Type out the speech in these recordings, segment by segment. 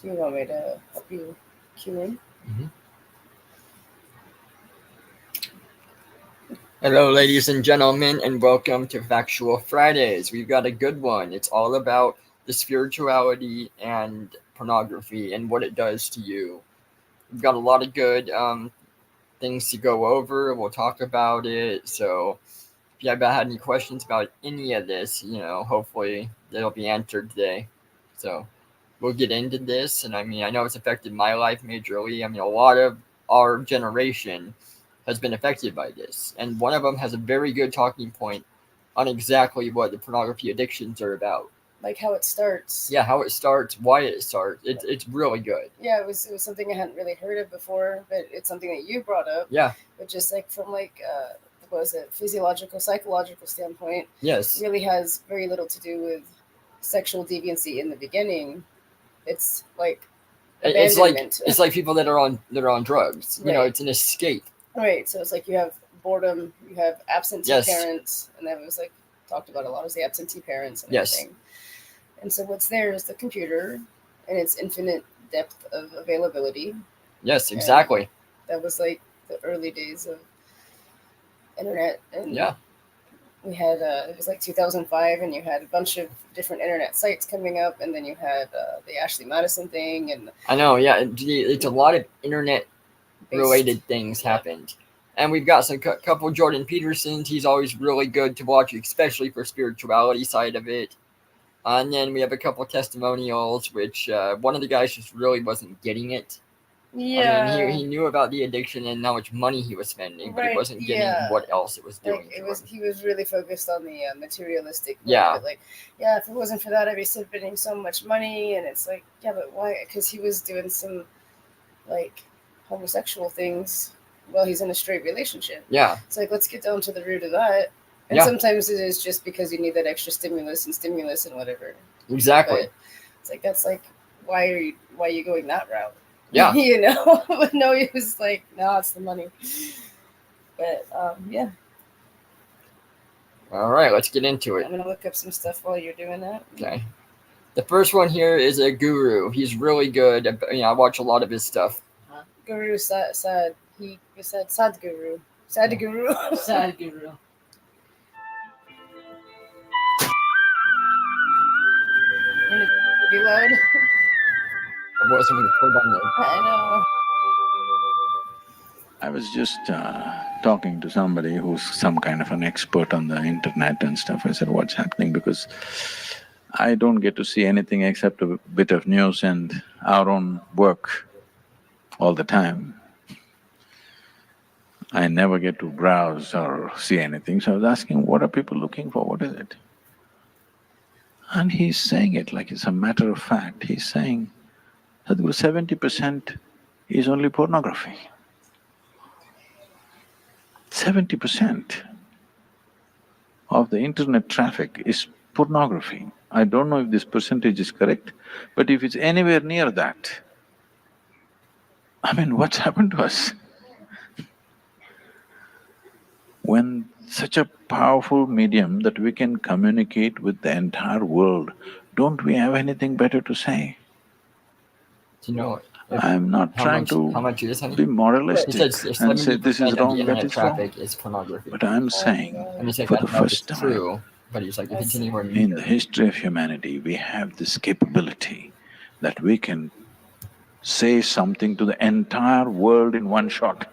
Do you want me to help you cue in? Hello, ladies and gentlemen, and welcome to Factual Fridays. We've got a good one. It's all about the spirituality and pornography and what it does to you. We've got a lot of good things to go over. We'll talk about it. So, if you have had any questions about any of this, hopefully they'll be answered today. So, we'll get into this. And I know it's affected my life majorly. A lot of our generation has been affected by this. And one of them has a very good talking point on exactly what the pornography addictions are about. Like how it starts. Yeah, how it starts, why it starts. It's really good. Yeah, it was something I hadn't really heard of before, but it's something that you brought up. Yeah. But just like from what was it, physiological, psychological standpoint, yes, really has very little to do with sexual deviancy in the beginning. It's like abandonment. It's like people that are on drugs. Right. It's an escape. Right. So it's like you have boredom, you have absentee parents, and that was like talked about a lot as the absentee parents and everything. And so what's there is the computer and its infinite depth of availability. Yes, exactly. And that was like the early days of internet. And we had, it was like 2005, and you had a bunch of different internet sites coming up, and then you had the Ashley Madison thing. And I know, yeah, it's a lot of internet-related things happened. And we've got some couple Jordan Petersons. He's always really good to watch, especially for spirituality side of it. And then we have a couple testimonials, which one of the guys just really wasn't getting it. Yeah, he knew about the addiction and how much money he was spending, but he wasn't getting what else it was doing. Like he was really focused on the materialistic. Yeah. But like, yeah, if it wasn't for that, I'd be spending so much money. And it's like, yeah, but why? Because he was doing some like homosexual things while he's in a straight relationship. Yeah. It's like, let's get down to the root of that. And sometimes it is just because you need that extra stimulus and whatever. Exactly. But it's like, that's like, why are you going that route? Yeah. But no, he was like, no, it's the money. But yeah. All right, let's get into it. I'm gonna look up some stuff while you're doing that. Okay. The first one here is a guru. He's really good. I watch a lot of his stuff. Guru Sad. He said Sadguru. Sadguru. Sadguru. Be loud. I wasn't going to put on there. I know. I was just talking to somebody who's some kind of an expert on the internet and stuff. I said, what's happening? Because I don't get to see anything except a bit of news and our own work all the time. I never get to browse or see anything, so I was asking, what are people looking for? What is it? And he's saying it like it's a matter of fact. He's saying, Sadhguru, 70% is only pornography. 70% of the internet traffic is pornography. I don't know if this percentage is correct, but if it's anywhere near that, what's happened to us? When such a powerful medium that we can communicate with the entire world, don't we have anything better to say? Do you know I'm not trying to be moralistic and say this is wrong, that is wrong. Is pornography. But I'm saying, for the first time in the history of humanity, we have this capability that we can say something to the entire world in one shot.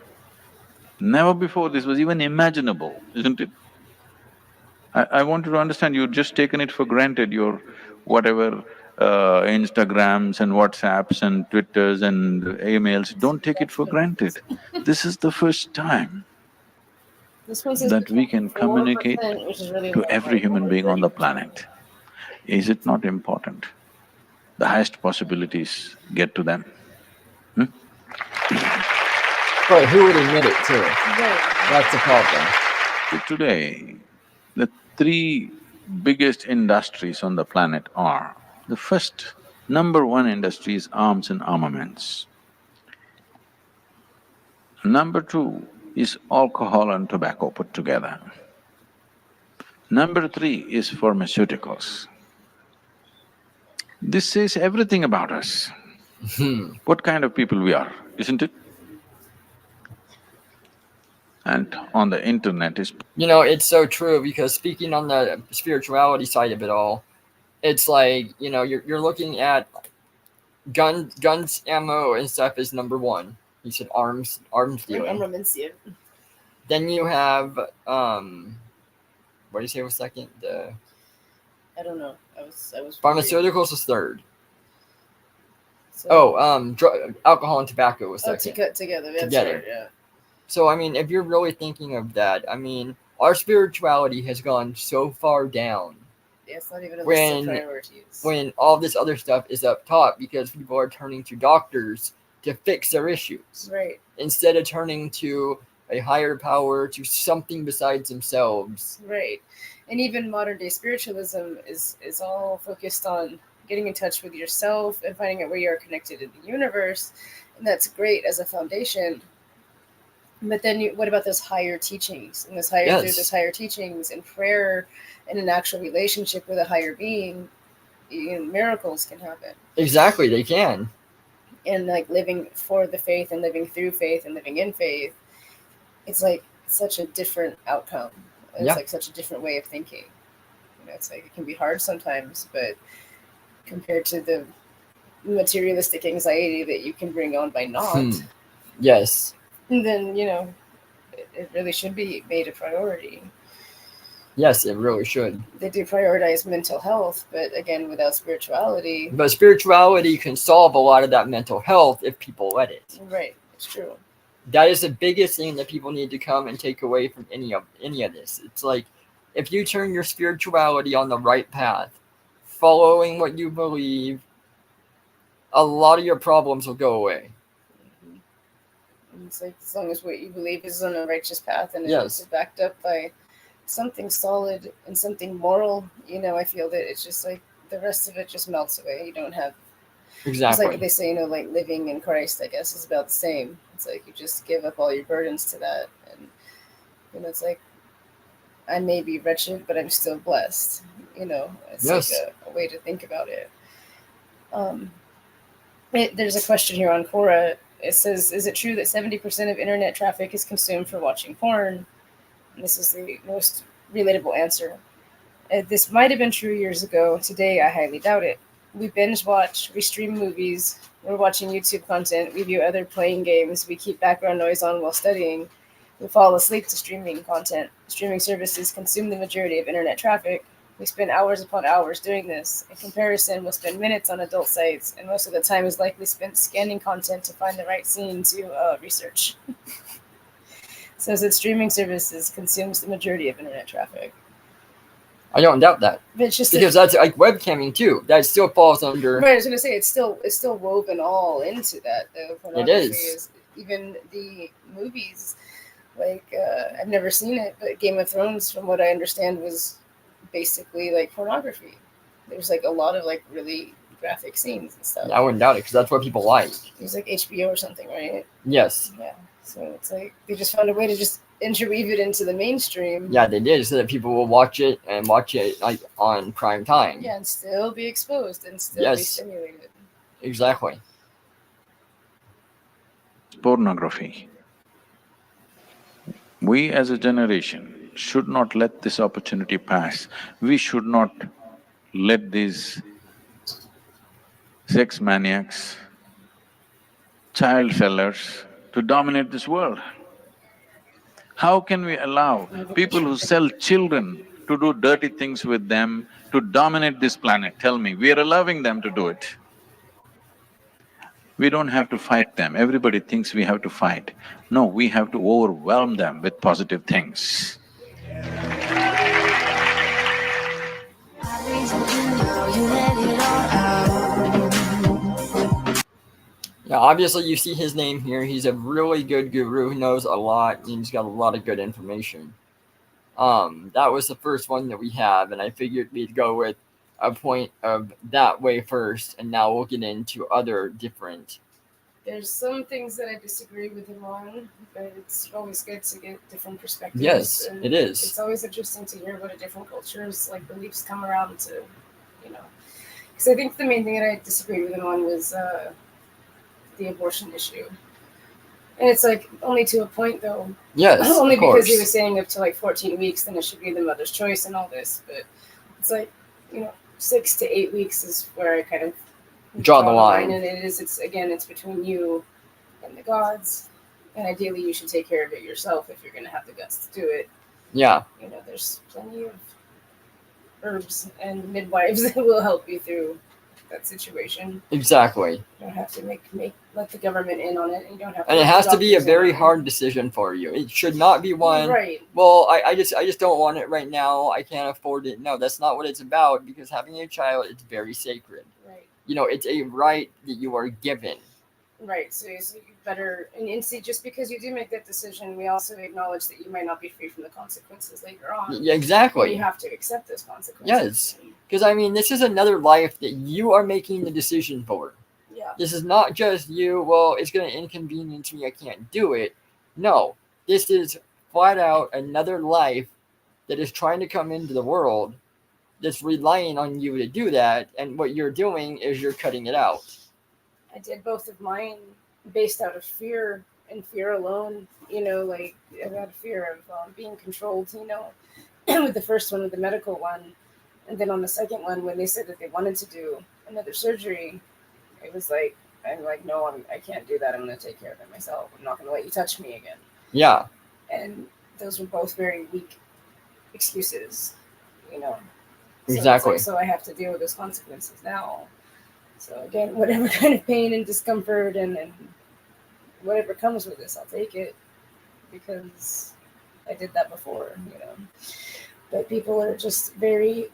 Never before this was even imaginable, isn't it? I want you to understand, you've just taken it for granted, your whatever Instagrams and WhatsApps and Twitters and emails, don't take it for granted. This is the first time that we can communicate to every human being on the planet. Is it not important? The highest possibilities get to them. But who would admit it too? That's the problem. Today, the three biggest industries on the planet are, the first, number one industry is arms and armaments. Number two is alcohol and tobacco put together. Number three is pharmaceuticals. This says everything about us. What kind of people we are, isn't it? And on the internet is… It's so true, because speaking on the spirituality side of it all, it's like, you're looking at guns, ammo, and stuff is number one. You said arms dealing. Then you have what do you say was second? I don't know. I was pharmaceuticals is third. So, alcohol and tobacco was second. Together. Right, yeah. So, I mean, if you're really thinking of that, I mean, our spirituality has gone so far down. Yeah, it's not even a list of priorities. When all this other stuff is up top, because people are turning to doctors to fix their issues. Right. Instead of turning to a higher power, to something besides themselves. Right. And even modern day spiritualism is all focused on getting in touch with yourself and finding out where you are connected in the universe. And that's great as a foundation. But then what about those higher teachings? And through those higher teachings and prayer and an actual relationship with a higher being, miracles can happen. Exactly, they can. And like living for the faith and living through faith and living in faith, it's like such a different outcome. It's like such a different way of thinking. It's like it can be hard sometimes, but compared to the materialistic anxiety that you can bring on by not. Yes. Then, it really should be made a priority. Yes, it really should. They do prioritize mental health, but again, without spirituality. But spirituality can solve a lot of that mental health if people let it. Right, it's true. That is the biggest thing that people need to come and take away from any of this. It's like, if you turn your spirituality on the right path, following what you believe, a lot of your problems will go away. It's like, as long as what you believe is on a righteous path and it's backed up by something solid and something moral, I feel that it's just like the rest of it just melts away. You don't have… Exactly. It's like they say, like living in Christ, I guess, is about the same. It's like you just give up all your burdens to that. And, it's like, I may be wretched, but I'm still blessed. It's like a way to think about it. There's a question here on Quora. It says, is it true that 70% of internet traffic is consumed for watching porn? And this is the most relatable answer. This might have been true years ago. Today, I highly doubt it. We binge watch, we stream movies, we're watching YouTube content, we view other playing games, we keep background noise on while studying, we fall asleep to streaming content. Streaming services consume the majority of internet traffic. We spend hours upon hours doing this. In comparison, we'll spend minutes on adult sites, and most of the time is likely spent scanning content to find the right scene to research. Says that streaming services consumes the majority of internet traffic. I don't doubt that. But it's just because that's like webcamming too. That still falls under. Right, I was going to say it's still woven all into that though. Pornography is even the movies. Like I've never seen it, but Game of Thrones, from what I understand, was basically like pornography. There's like a lot of like really graphic scenes and stuff. I wouldn't doubt it because that's what people like. It's like HBO or something, right? Yes. Yeah. So it's like they just found a way to just interweave it into the mainstream. Yeah, they did, so that people will watch it like on prime time. Yeah, and still be exposed and still be stimulated. Exactly. Pornography. We as a generation should not let this opportunity pass. We should not let these sex maniacs, child sellers to dominate this world. How can we allow people who sell children to do dirty things with them to dominate this planet? Tell me, we are allowing them to do it. We don't have to fight them. Everybody thinks we have to fight. No, we have to overwhelm them with positive things. Yeah, obviously you see his name here. He's a really good guru who knows a lot, and he's got a lot of good information. That was the first one that we have, and I figured we'd go with a point of that way first, and now we'll get into other different. There's some things that I disagree with him on, but it's always good to get different perspectives. Yes, and it is. It's always interesting to hear what a different culture's like beliefs come around to, because I think the main thing that I disagree with him on was the abortion issue. And it's like only to a point, though. Yes, only of course. because he was saying up to like 14 weeks, then it should be the mother's choice and all this. But it's like, 6 to 8 weeks is where I kind of draw the line. And it's between you and the gods. And ideally, you should take care of it yourself if you're going to have the guts to do it. Yeah. There's plenty of herbs and midwives that will help you through that situation. Exactly. You don't have to let the government in on it. And you don't have to. And it has to be a very hard decision for you. It should not be one. Right. Well, I just don't want it right now. I can't afford it. No, that's not what it's about. Because having a child is very sacred. Right. It's a right that you are given. Right. So you better and see, just because you do make that decision, we also acknowledge that you might not be free from the consequences later on. Yeah, exactly. You have to accept those consequences. Yes. Because this is another life that you are making the decision for. Yeah. This is not just you, well, it's going to inconvenience me, I can't do it. No. This is flat out another life that is trying to come into the world that's relying on you to do that, and what you're doing is you're cutting it out. I did both of mine based out of fear and fear alone. Like I had fear of being controlled, with the first one, with the medical one. And then on the second one, when they said that they wanted to do another surgery, it was like, I'm like, no, I can't do that. I'm going to take care of it myself. I'm not going to let you touch me again. Yeah. And those were both very weak excuses, So exactly. So I have to deal with those consequences now. So again, whatever kind of pain and discomfort and whatever comes with this, I'll take it, because I did that before, But people are just very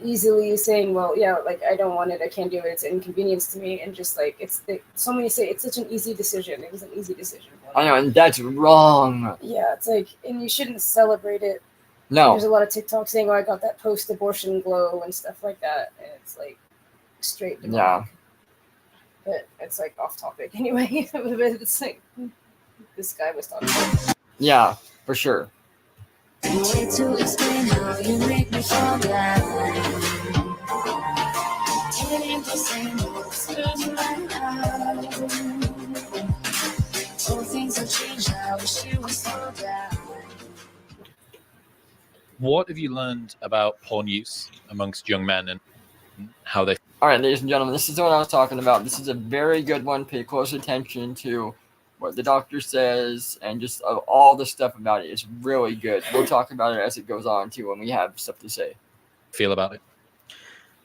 easily saying, well, yeah, like, I don't want it, I can't do it, it's an inconvenience to me, and just like, so many say it's such an easy decision. It was an easy decision for me. I know, and that's wrong. Yeah, it's like, and you shouldn't celebrate it. No. There's a lot of TikTok saying, oh, I got that post-abortion glow and stuff like that, and it's like straight demonic. Yeah. But it's like off topic anyway. But it's like this guy was talking about. Yeah, for sure. Way to explain how you make me fall down. It ain't the same, it's good right now. All things have changed, I wish you would slow down. What have you learned about porn use amongst young men and how they... All right, ladies and gentlemen, this is what I was talking about. This is a very good one. Pay close attention to what the doctor says and just all the stuff about it. It's really good. We'll talk about it as it goes on, too, when we have stuff to say. Feel about it?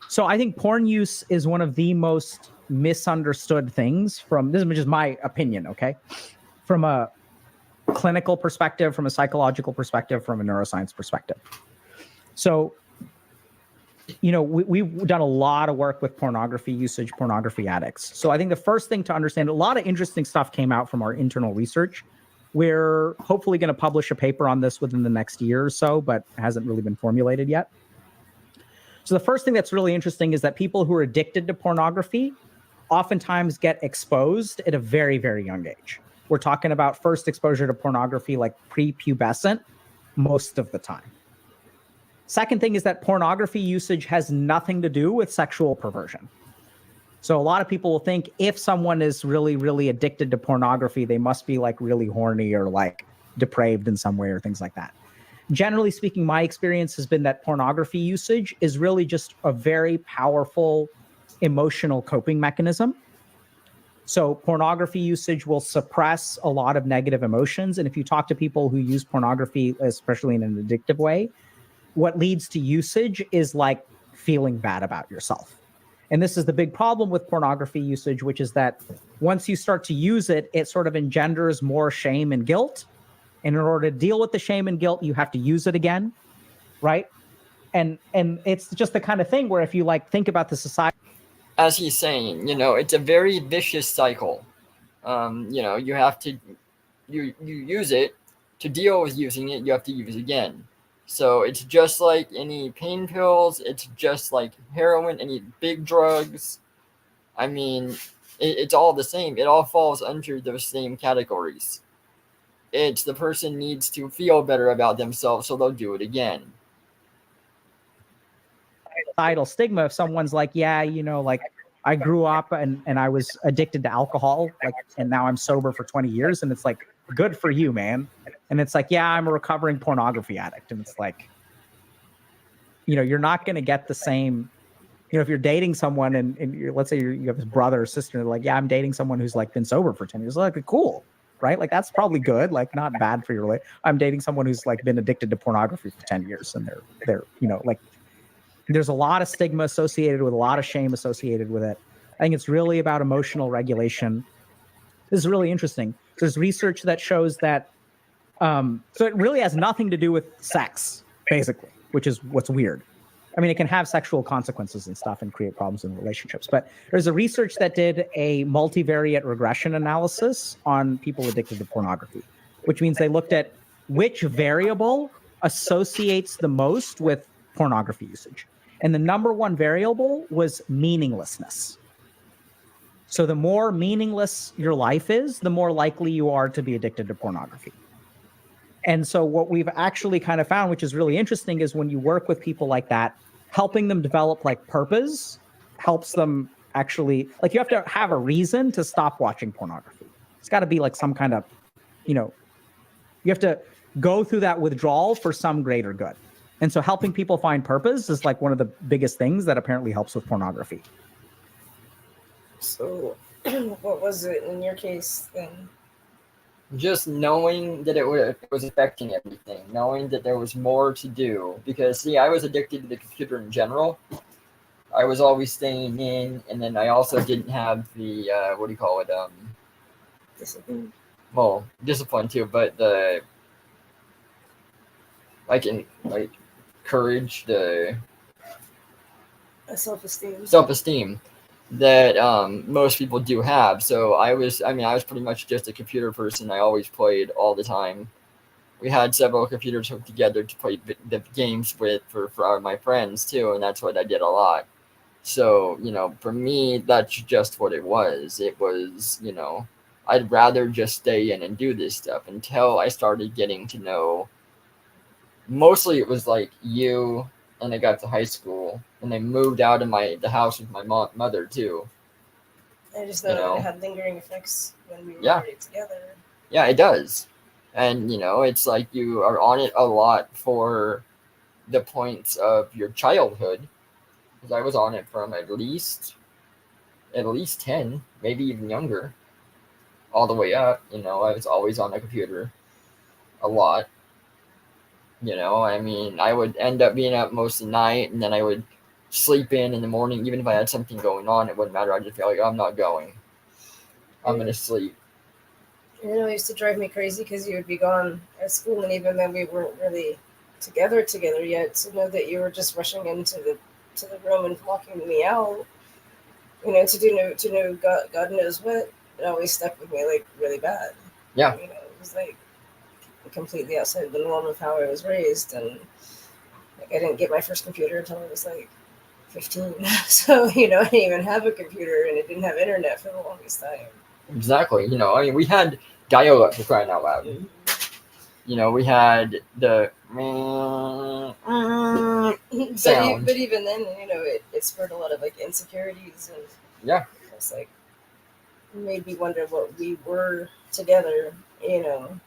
So I think porn use is one of the most misunderstood things this is just my opinion, okay? From a clinical perspective, from a psychological perspective, from a neuroscience perspective. So, we've done a lot of work with pornography usage, pornography addicts. So I think the first thing to understand, a lot of interesting stuff came out from our internal research. We're hopefully going to publish a paper on this within the next year or so, but hasn't really been formulated yet. So the first thing that's really interesting is that people who are addicted to pornography oftentimes get exposed at a very, very young age. We're talking about first exposure to pornography like prepubescent most of the time. Second thing is that pornography usage has nothing to do with sexual perversion. So a lot of people will think if someone is really, really addicted to pornography, they must be like really horny or like depraved in some way or things like that. Generally speaking, my experience has been that pornography usage is really just a very powerful emotional coping mechanism. So pornography usage will suppress a lot of negative emotions. And if you talk to people who use pornography, especially in an addictive way, what leads to usage is like feeling bad about yourself. And this is the big problem with pornography usage, which is that once you start to use it, it sort of engenders more shame and guilt. And in order to deal with the shame and guilt, you have to use it again, right? And it's just the kind of thing where if you like think about the society. As he's saying, it's a very vicious cycle. You have to, you use it. To deal with using it, you have to use it again. So it's just like any pain pills. It's just like heroin, any big drugs. It's all the same. It all falls under those same categories. It's the person needs to feel better about themselves, so they'll do it again. Societal stigma if someone's like, yeah, like I grew up and I was addicted to alcohol, like, and now I'm sober for 20 years. And it's like, good for you, man. And it's like, yeah, I'm a recovering pornography addict. And it's like, you know, you're not going to get the same, you know, if you're dating someone and you're, let's say you have this brother or sister, and they're like, yeah, I'm dating someone who's like been sober for 10 years. Like, cool, right? Like, that's probably good, like not bad for your relationship. I'm dating someone who's like been addicted to pornography for 10 years and they're, you know, like, there's a lot of stigma associated with, a lot of shame associated with it. I think it's really about emotional regulation. This is really interesting. There's research that shows that, so it really has nothing to do with sex, basically, which is what's weird. I mean, it can have sexual consequences and stuff and create problems in relationships. But there's a research that did a multivariate regression analysis on people addicted to pornography, which means they looked at which variable associates the most with pornography usage. And the number one variable was meaninglessness. So the more meaningless your life is, the more likely you are to be addicted to pornography. And so what we've actually kind of found, which is really interesting, is when you work with people like that, helping them develop like purpose helps them actually, like, you have to have a reason to stop watching pornography. It's got to be like some kind of, you know, you have to go through that withdrawal for some greater good. And so helping people find purpose is like one of the biggest things that apparently helps with pornography. So what was it in your case then? Just knowing that it was affecting everything, knowing that there was more to do. Because, see, I was addicted to the computer in general. I was always staying in, and then I also didn't have the, what do you call it? Discipline. Well, discipline too, but the, courage, the self-esteem that most people do have. So I was pretty much just a computer person. I always played all the time. We had several computers hooked together to play the games with for my friends too, and that's what I did a lot. So, you know, for me, that's just what it was. It was, you know, I'd rather just stay in and do this stuff until I started getting to know. Mostly it was like you, and I got to high school, and I moved out of the house with my mother too. I just know it had lingering effects when we were already together. Yeah, it does. And, you know, it's like you are on it a lot for the points of your childhood. Because I was on it from at least 10, maybe even younger, all the way up. You know, I was always on the computer a lot. You know, I mean, I would end up being up most of the night, and then I would sleep in the morning. Even if I had something going on, it wouldn't matter. I just feel like, I'm not going. I'm going to sleep. You know, it used to drive me crazy because you would be gone at school, and even then we weren't really together yet. To know that you were just rushing into the room and walking me out, you know, to know God knows what, it always stuck with me like really bad. Yeah. You know, it was like completely outside the norm of how I was raised, and like I didn't get my first computer until I was like 15. So, you know, I didn't even have a computer, and it didn't have internet for the longest time. Exactly. You know, I mean, we had dial-up, for crying out loud. Mm-hmm. You know, we had the sound. But even then, you know, it spurred a lot of like insecurities, and it's like made me wonder what we were together, you know,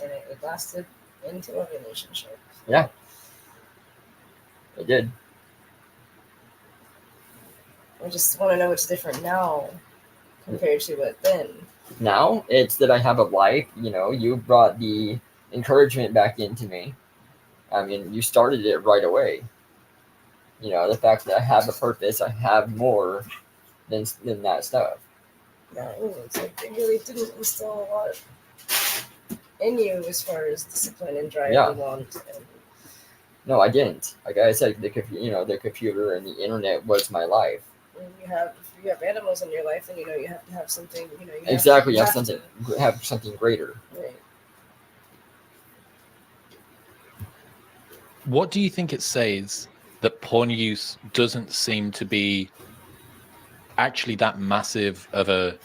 and it lasted into a relationship. Yeah, it did. I just want to know what's different now compared to what then. Now it's that I have a life. You know, you brought the encouragement back into me. I mean, you started it right away. You know, the fact that I have a purpose, I have more than that stuff. Yeah, it's like they really didn't instill a lot in you as far as discipline and drive you want. No, I didn't. Like I said, the computer and the internet was my life. And you have animals in your life, and you know you have to have something. You know, have something greater. Right. What do you think it says that porn use doesn't seem to be actually that massive of a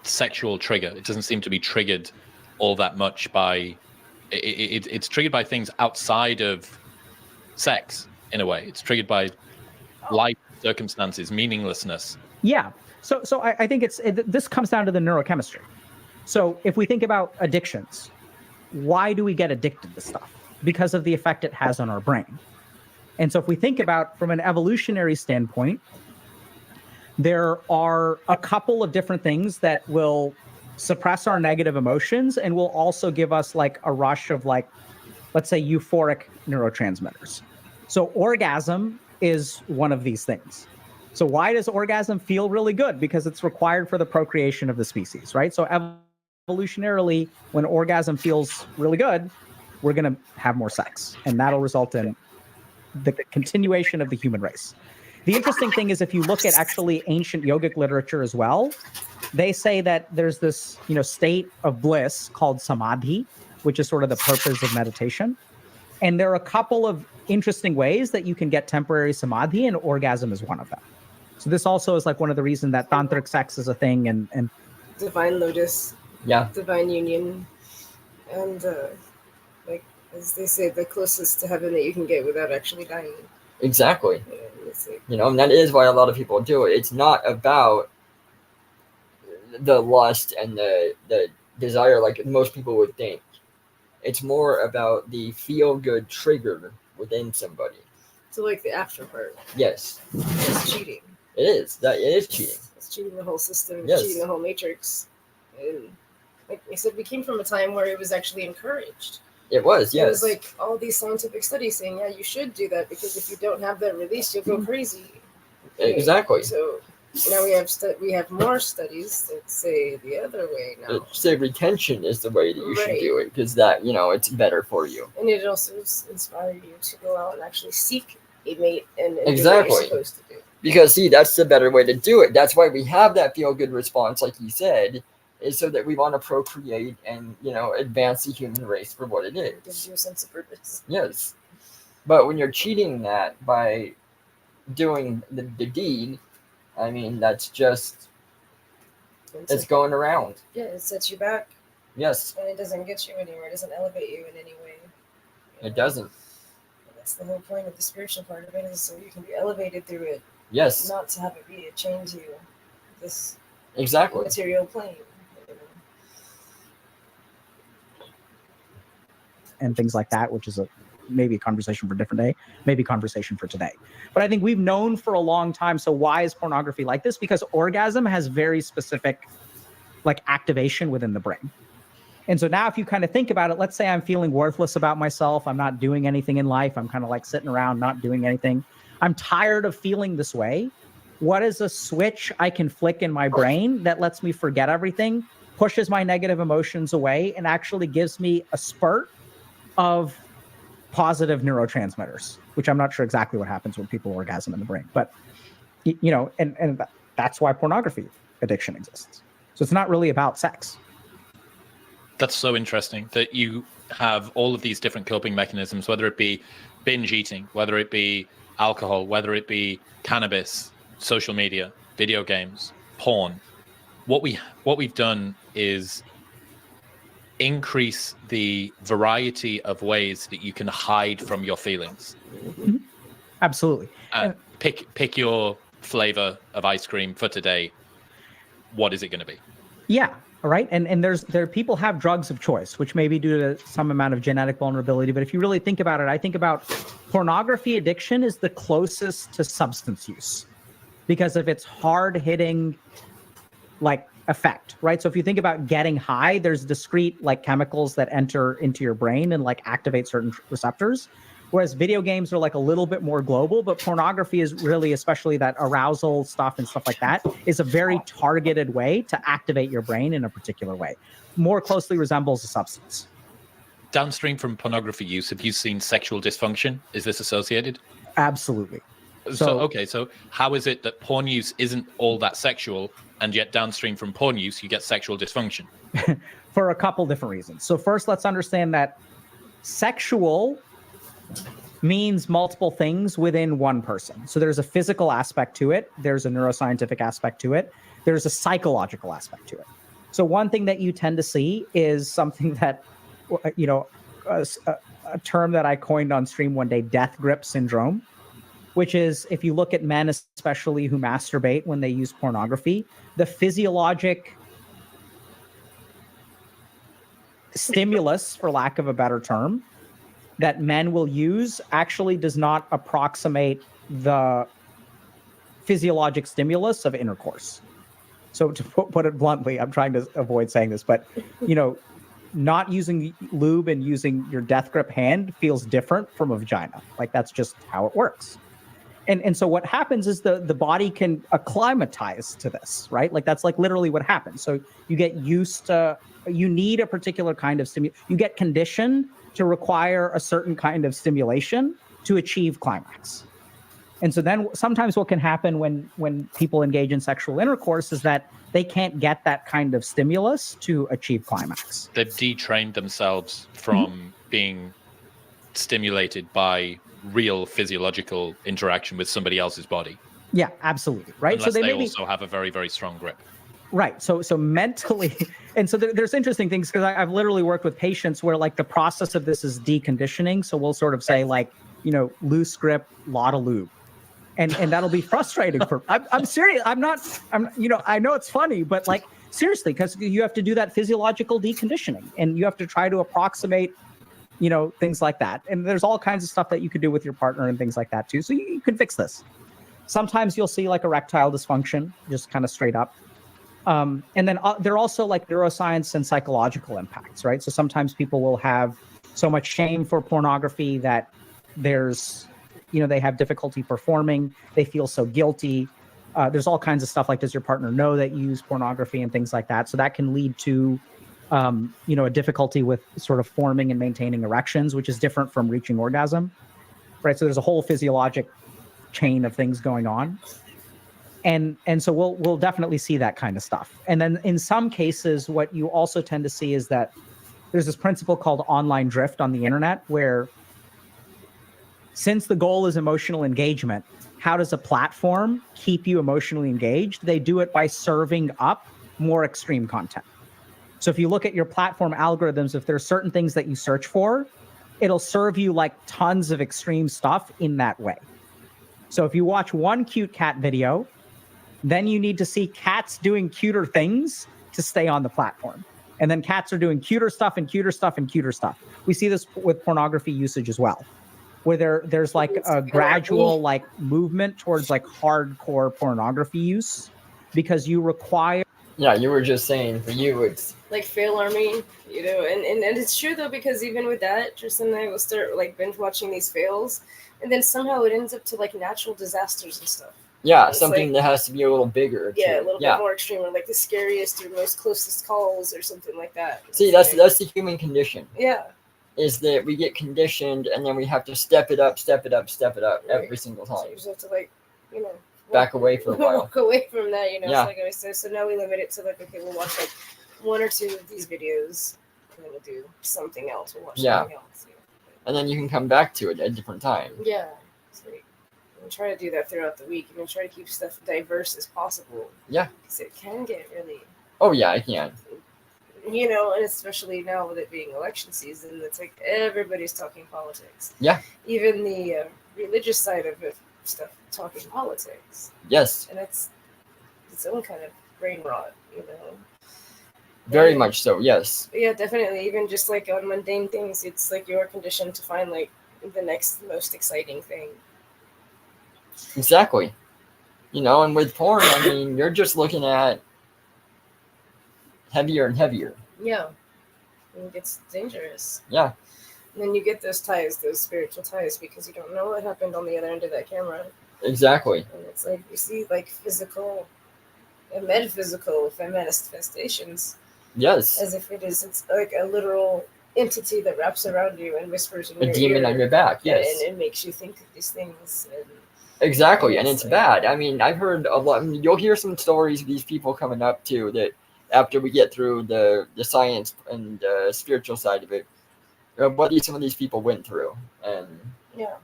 sexual trigger? It doesn't seem to be triggered all that much by it's triggered by things outside of sex in a way. It's triggered by life circumstances, meaninglessness. Yeah. So I think this comes down to the neurochemistry. So if we think about addictions, why do we get addicted to stuff? Because of the effect it has on our brain. And so if we think about from an evolutionary standpoint, there are a couple of different things that will suppress our negative emotions and will also give us like a rush of like, let's say, euphoric neurotransmitters. So orgasm is one of these things. So why does orgasm feel really good? Because it's required for the procreation of the species, right? So evolutionarily, when orgasm feels really good, we're going to have more sex, and that'll result in the continuation of the human race. The interesting thing is, if you look at actually ancient yogic literature as well, they say that there's this, state of bliss called samadhi, which is sort of the purpose of meditation. And there are a couple of interesting ways that you can get temporary samadhi, and orgasm is one of them. So this also is like one of the reasons that tantric sex is a thing, and divine lotus, divine union, and like as they say, the closest to heaven that you can get without actually dying. Exactly. And that is why a lot of people do it. It's not about the lust and the desire like most people would think. It's more about the feel-good trigger within somebody. So like the after part. Yes. It's cheating. It is. It is cheating. It's cheating the whole system. Yes. Cheating the whole matrix. And like I said, we came from a time where it was actually encouraged. It was, yes. It was like all these scientific studies saying, yeah, you should do that because if you don't have that release, you'll go crazy. Exactly. So now we have more studies that say the other way now. Say retention is the way that you should do it because that, it's better for you. And it also inspires you to go out and actually seek a mate and exactly. do what you're supposed to do. Because, see, that's the better way to do it. That's why we have that feel-good response, like you said, is so that we want to procreate and, advance the human race for what it is. It gives you a sense of purpose. Yes. But when you're cheating that by doing the deed, I mean, that's just, it's going around. Yeah, it sets you back. Yes. And it doesn't get you anywhere. It doesn't elevate you in any way. It doesn't. That's the whole point of the spiritual part of it, is so you can be elevated through it. Yes. Not to have it be a chain to this material plane. And things like that, which is maybe a conversation for a different day, maybe a conversation for today. But I think we've known for a long time. So why is pornography like this? Because orgasm has very specific activation within the brain. And so now if you kind of think about it, let's say I'm feeling worthless about myself. I'm not doing anything in life. I'm kind of like sitting around, not doing anything. I'm tired of feeling this way. What is a switch I can flick in my brain that lets me forget everything, pushes my negative emotions away, and actually gives me a spurt of positive neurotransmitters, which I'm not sure exactly what happens when people orgasm in the brain, but and that's why pornography addiction exists. So it's not really about sex. That's so interesting that you have all of these different coping mechanisms, whether it be binge eating, whether it be alcohol, whether it be cannabis, social media, video games, porn. What we've done is increase the variety of ways that you can hide from your feelings. Mm-hmm. Absolutely. Pick your flavor of ice cream for today. What is it going to be? Yeah. All right. And there people have drugs of choice, which may be due to some amount of genetic vulnerability. But if you really think about it, I think about pornography addiction is the closest to substance use because of its hard hitting effect, right? So if you think about getting high, there's discrete chemicals that enter into your brain and activate certain receptors. Whereas video games are a little bit more global, but pornography is really, especially that arousal stuff and stuff like that, is a very targeted way to activate your brain in a particular way. More closely resembles a substance. Downstream from pornography use, have you seen sexual dysfunction? Is this associated? Absolutely. So how is it that porn use isn't all that sexual, and yet downstream from porn use, you get sexual dysfunction? For a couple different reasons. So first, let's understand that sexual means multiple things within one person. So there's a physical aspect to it. There's a neuroscientific aspect to it. There's a psychological aspect to it. So one thing that you tend to see is something that, a term that I coined on stream one day, death grip syndrome. which is if you look at men, especially who masturbate when they use pornography, the physiologic stimulus, for lack of a better term, that men will use actually does not approximate the physiologic stimulus of intercourse. So to put it bluntly, I'm trying to avoid saying this, but not using lube and using your death grip hand feels different from a vagina. Like that's just how it works. And so what happens is the body can acclimatize to this, right? Like that's like literally what happens. So you get used to, you need a particular kind of you get conditioned to require a certain kind of stimulation to achieve climax. And so then sometimes what can happen when people engage in sexual intercourse is that they can't get that kind of stimulus to achieve climax. They've detrained themselves from being stimulated by real physiological interaction with somebody else's body. Yeah, absolutely. Right. Unless so they also have a very, very strong grip. Right. So mentally, and so there's interesting things because I've literally worked with patients where like the process of this is deconditioning. So we'll sort of say like, loose grip, lot of lube. And that'll be frustrating for, I'm serious. I know it's funny, but like seriously, because you have to do that physiological deconditioning and you have to try to approximate, things like that. And there's all kinds of stuff that you could do with your partner and things like that too. So you can fix this. Sometimes you'll see like erectile dysfunction, just kind of straight up. And then there are also like neuroscience and psychological impacts, right? So sometimes people will have so much shame for pornography that there's, they have difficulty performing. They feel so guilty. There's all kinds of stuff like, does your partner know that you use pornography and things like that? So that can lead to, a difficulty with sort of forming and maintaining erections, which is different from reaching orgasm, right? So there's a whole physiologic chain of things going on. And so we'll definitely see that kind of stuff. And then in some cases, what you also tend to see is that there's this principle called online drift on the internet, where since the goal is emotional engagement, how does a platform keep you emotionally engaged? They do it by serving up more extreme content. So if you look at your platform algorithms, if there are certain things that you search for, it'll serve you like tons of extreme stuff in that way. So if you watch one cute cat video, then you need to see cats doing cuter things to stay on the platform. And then cats are doing cuter stuff and cuter stuff and cuter stuff. We see this with pornography usage as well, where there's like a gradual like movement towards like hardcore pornography use because you require. Yeah, you were just saying for you it's like fail army, and it's true though, because even with that, Tristan and I will start like binge watching these fails, and then somehow it ends up to like natural disasters and stuff. Yeah, something like, that has to be a little bigger. Yeah, a little bit more extreme, or like the scariest or most closest calls or something like that. See, that's the human condition. Yeah. Is that we get conditioned and then we have to step it up every single time. So you just have to like, back away for a while. Walk away from that, So now we limit it to like, okay, we'll watch like one or two of these videos and then we'll do something else. We'll watch something else. And then you can come back to it at a different time. Yeah. So we try to do that throughout the week and try to keep stuff diverse as possible. Yeah. Because it can get really. Oh, yeah, it can. And especially now with it being election season, it's like everybody's talking politics. Yeah. Even the religious side of it, stuff talking politics. Yes. And it's its own kind of brain rot, Very much so, yes. Yeah, definitely. Even just like on mundane things, it's like you're conditioned to find like the next most exciting thing. Exactly. And with porn, I mean, you're just looking at heavier and heavier. Yeah. And it gets dangerous. Yeah. And then you get those ties, those spiritual ties, because you don't know what happened on the other end of that camera. Exactly. And it's like you see like physical and metaphysical manifestations. Yes. As if it's like a literal entity that wraps around you and whispers in your ear. A demon on your back, yes. And it makes you think of these things. Exactly, and it's bad. I mean, I've heard a lot. You'll hear some stories of these people coming up too that after we get through the science and spiritual side of it, what some of these people went through, and yeah,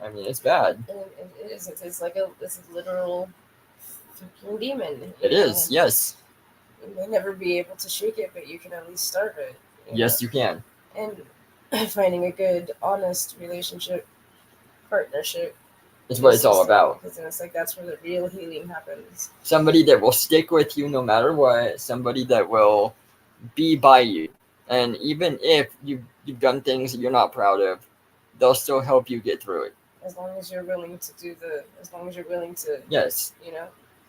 I mean, it's bad. And it is. It's like it's a literal freaking demon. It is, yes. You may never be able to shake it, but you can at least start it. Yes, you can. And finding a good, honest relationship, partnership, is what it's all about. Because it's like that's where the real healing happens. Somebody that will stick with you no matter what. Somebody that will be by you. And even if you've done things that you're not proud of, they'll still help you get through it. As long as you're willing to yes,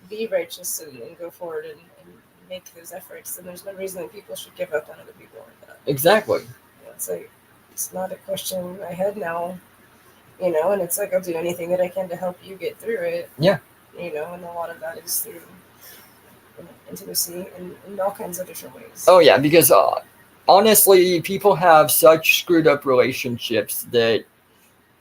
be righteous and go forward and make those efforts, then there's no reason that people should give up on other people like that. Exactly. It's like, it's not a question I had now, and it's like, I'll do anything that I can to help you get through it. Yeah. And a lot of that is through intimacy in all kinds of different ways. Oh yeah, because honestly, people have such screwed up relationships that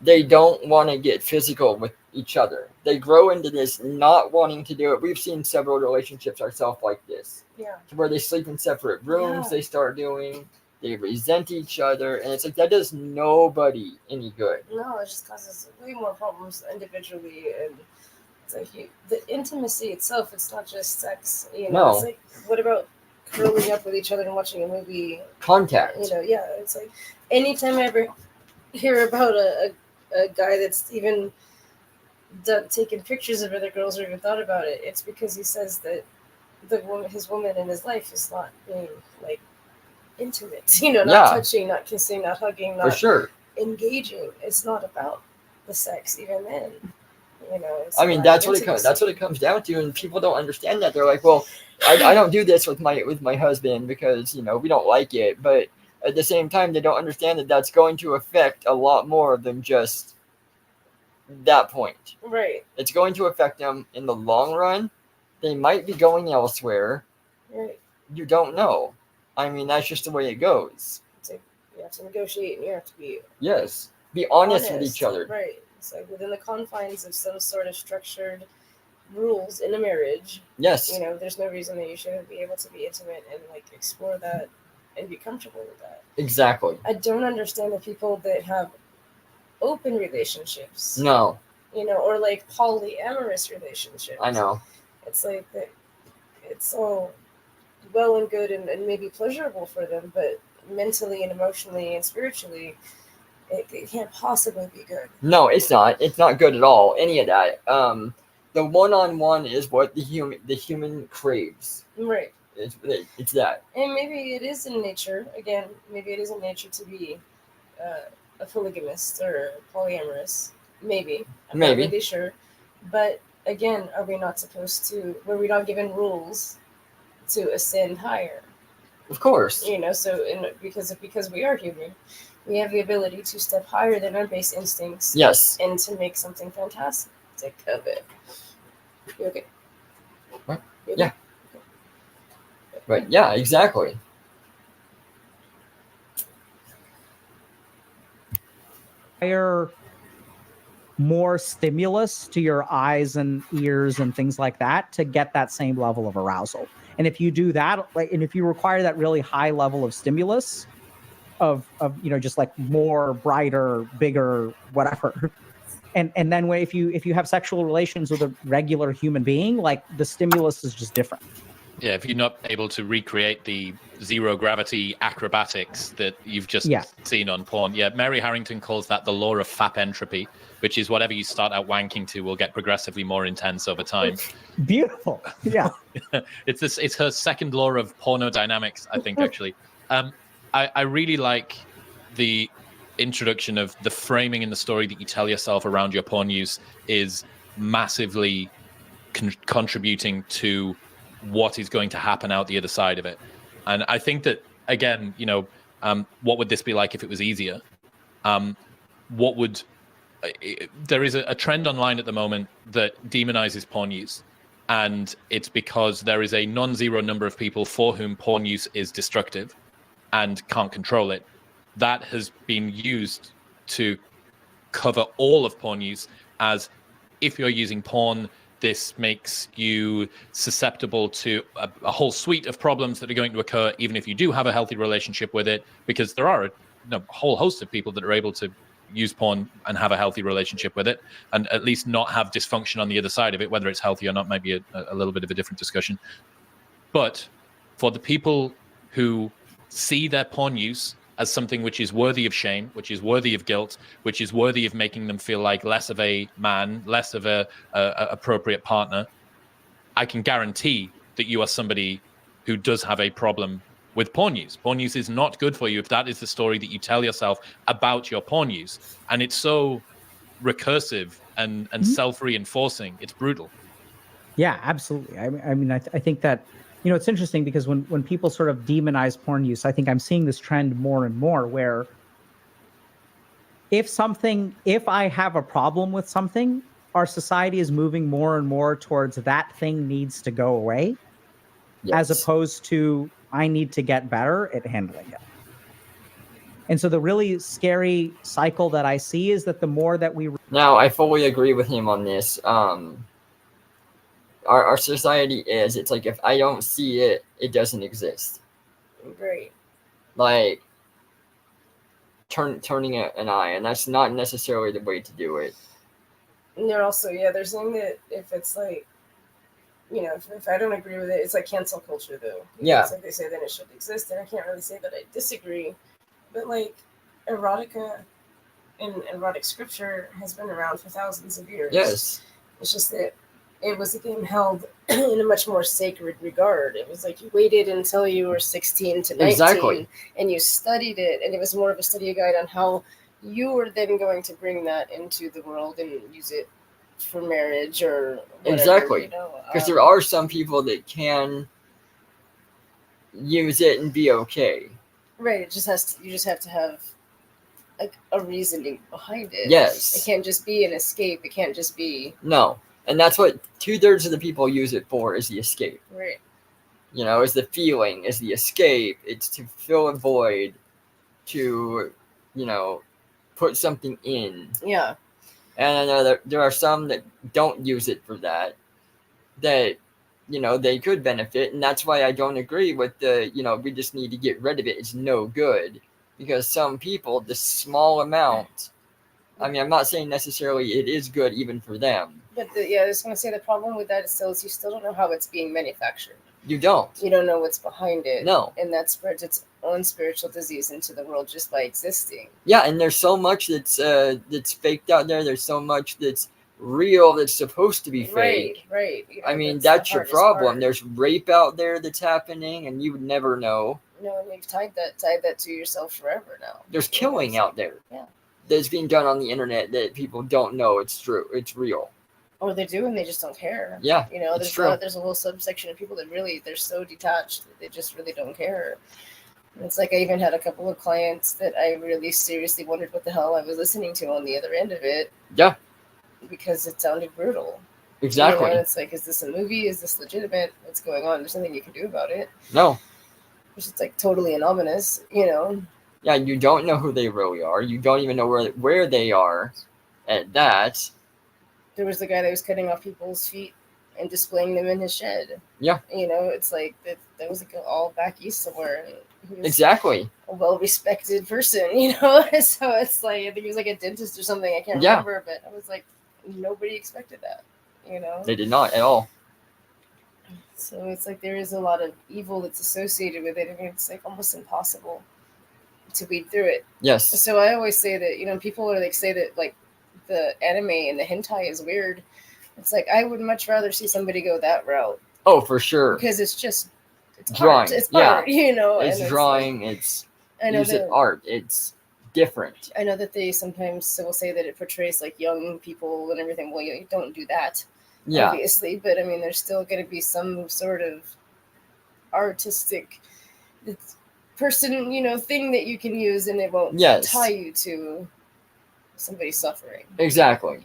they don't want to get physical with each other. They grow into this not wanting to do it. We've seen several relationships ourselves like this. Yeah. Where they sleep in separate rooms, Yeah. they start doing, they resent each other, and it's like that does nobody any good. No, it just causes way more problems individually, and it's like the intimacy itself, it's not just sex, No. It's like, what about curling up with each other and watching a movie? Contact. It's like anytime I ever hear about a guy that's even taken pictures of other girls or even thought about it, it's because he says that his woman in his life is not being like intimate, not touching, not kissing, not hugging, not For sure. engaging. It's not about the sex even then. I mean, that's what it comes down to, and people don't understand that. They're like, well, I don't do this with my husband because we don't like it, but at the same time, they don't understand that that's going to affect a lot more than just that point. Right. It's going to affect them in the long run. They might be going elsewhere. Right. You don't know. I mean, that's just the way it goes. It's like you have to negotiate and you have to be be honest with each other. Right. It's like within the confines of some sort of structured rules in a marriage. Yes. There's no reason that you shouldn't be able to be intimate and like explore that and be comfortable with that. Exactly. I don't understand the people that have open relationships. No. Or like polyamorous relationships. I know. It's like that. It's all well and good and maybe pleasurable for them, but mentally and emotionally and spiritually, it can't possibly be good. No, it's not. It's not good at all. Any of that. The one-on-one is what the human craves. Right. It's that. And maybe it is in nature. Again, maybe it is in nature to be a polygamist or polyamorous. Maybe. I'm not really sure. But again, are we not supposed to? Were we not given rules to ascend higher? Of course. So because we are human, we have the ability to step higher than our base instincts. Yes. And to make something fantastic of it. You okay? What? You okay? Yeah. Right. Yeah. Exactly. More stimulus to your eyes and ears and things like that to get that same level of arousal. And if you do that, and if you require that really high level of stimulus of just like more, brighter, bigger, whatever. And then if you have sexual relations with a regular human being, like the stimulus is just different. Yeah, if you're not able to recreate the zero gravity acrobatics that you've just seen on porn. Yeah, Mary Harrington calls that the law of fap entropy, which is whatever you start out wanking to will get progressively more intense over time. Beautiful. Yeah. It's her second law of pornodynamics, I think, actually. I really like the introduction of the framing in the story that you tell yourself around your porn use is massively contributing to what is going to happen out the other side of it. And I think that, again, what would this be like if it was easier? There is a trend online at the moment that demonizes porn use. And it's because there is a non-zero number of people for whom porn use is destructive and can't control it. That has been used to cover all of porn use as if you're using porn, this makes you susceptible to a whole suite of problems that are going to occur, even if you do have a healthy relationship with it, because there are a whole host of people that are able to use porn and have a healthy relationship with it, and at least not have dysfunction on the other side of it. Whether it's healthy or not might be a little bit of a different discussion. But for the people who see their porn use as something which is worthy of shame, which is worthy of guilt, which is worthy of making them feel like less of a man, less of a appropriate partner, I can guarantee that you are somebody who does have a problem with porn use. Porn use is not good for you if that is the story that you tell yourself about your porn use. And it's so recursive and self-reinforcing. It's brutal. Yeah, absolutely. I think that, it's interesting because when people sort of demonize porn use, I think I'm seeing this trend more and more where if I have a problem with something, our society is moving more and more towards that thing needs to go away, as opposed to I need to get better at handling it. And so the really scary cycle that I see is that the more that we... Now, I fully agree with him on this. Our society is, it's like, if I don't see it, it doesn't exist. Right. Like, turning an eye, and that's not necessarily the way to do it. And they're also, they're saying that if it's like, if I don't agree with it, it's like cancel culture, though. Yeah. It's like they say then it should exist, and I can't really say that I disagree. But, like, erotica and erotic scripture has been around for thousands of years. Yes. It's just that it was a game held in a much more sacred regard. It was like you waited until you were 16 to 19, exactly, and you studied it, and it was more of a study guide on how you were then going to bring that into the world and use it for marriage or whatever. Exactly. Because there are some people that can use it and be okay. Right. You just have to have a reasoning behind it. Yes. It can't just be an escape. It can't just be... No. And that's what 2/3 of the people use it for, is the escape. Right. Is the feeling, is the escape. It's to fill a void, to, put something in. Yeah. And I know that there are some that don't use it for that, they could benefit. And that's why I don't agree with the, we just need to get rid of it. It's no good. Because some people, the small amount, I mean, I'm not saying necessarily it is good even for them. But I was going to say the problem with that is you still don't know how it's being manufactured. You don't. You don't know what's behind it. No. And that spreads its own spiritual disease into the world just by existing. Yeah, and there's so much that's faked out there. There's so much that's real that's supposed to be fake. Right. I mean, that's your problem. Part. There's rape out there that's happening, and you would never know. No, and you've tied that to yourself forever now. There's killing out there. Yeah. That's being done on the internet that people don't know it's true. It's real. Or they do, and they just don't care. Yeah, there's a whole subsection of people that really, they're so detached that they just really don't care. And it's like I even had a couple of clients that I really seriously wondered what the hell I was listening to on the other end of it. Yeah. Because it sounded brutal. Exactly. And it's like, is this a movie? Is this legitimate? What's going on? There's nothing you can do about it. No. It's like totally anonymous, Yeah, you don't know who they really are. You don't even know where they are at that. There was the guy that was cutting off people's feet and displaying them in his shed. Yeah. It's like that was like all back east somewhere. He was exactly. A well-respected person, So it's like, I think he was like a dentist or something. I can't remember, but I was like, nobody expected that, They did not at all. So it's like there is a lot of evil that's associated with it. I mean, it's like almost impossible to weed through it. Yes. So I always say that, people are like say that like the anime and the hentai is weird. It's like I would much rather see somebody go that route. Oh, for sure. Because it's drawing. Art. It's art, It's drawing. Like, it's art. It's different. I know that they sometimes will say that it portrays like young people and everything. Well, you don't do that. Yeah. Obviously, but I mean, there's still going to be some sort of artistic person, thing that you can use, and it won't tie you to somebody suffering. Exactly.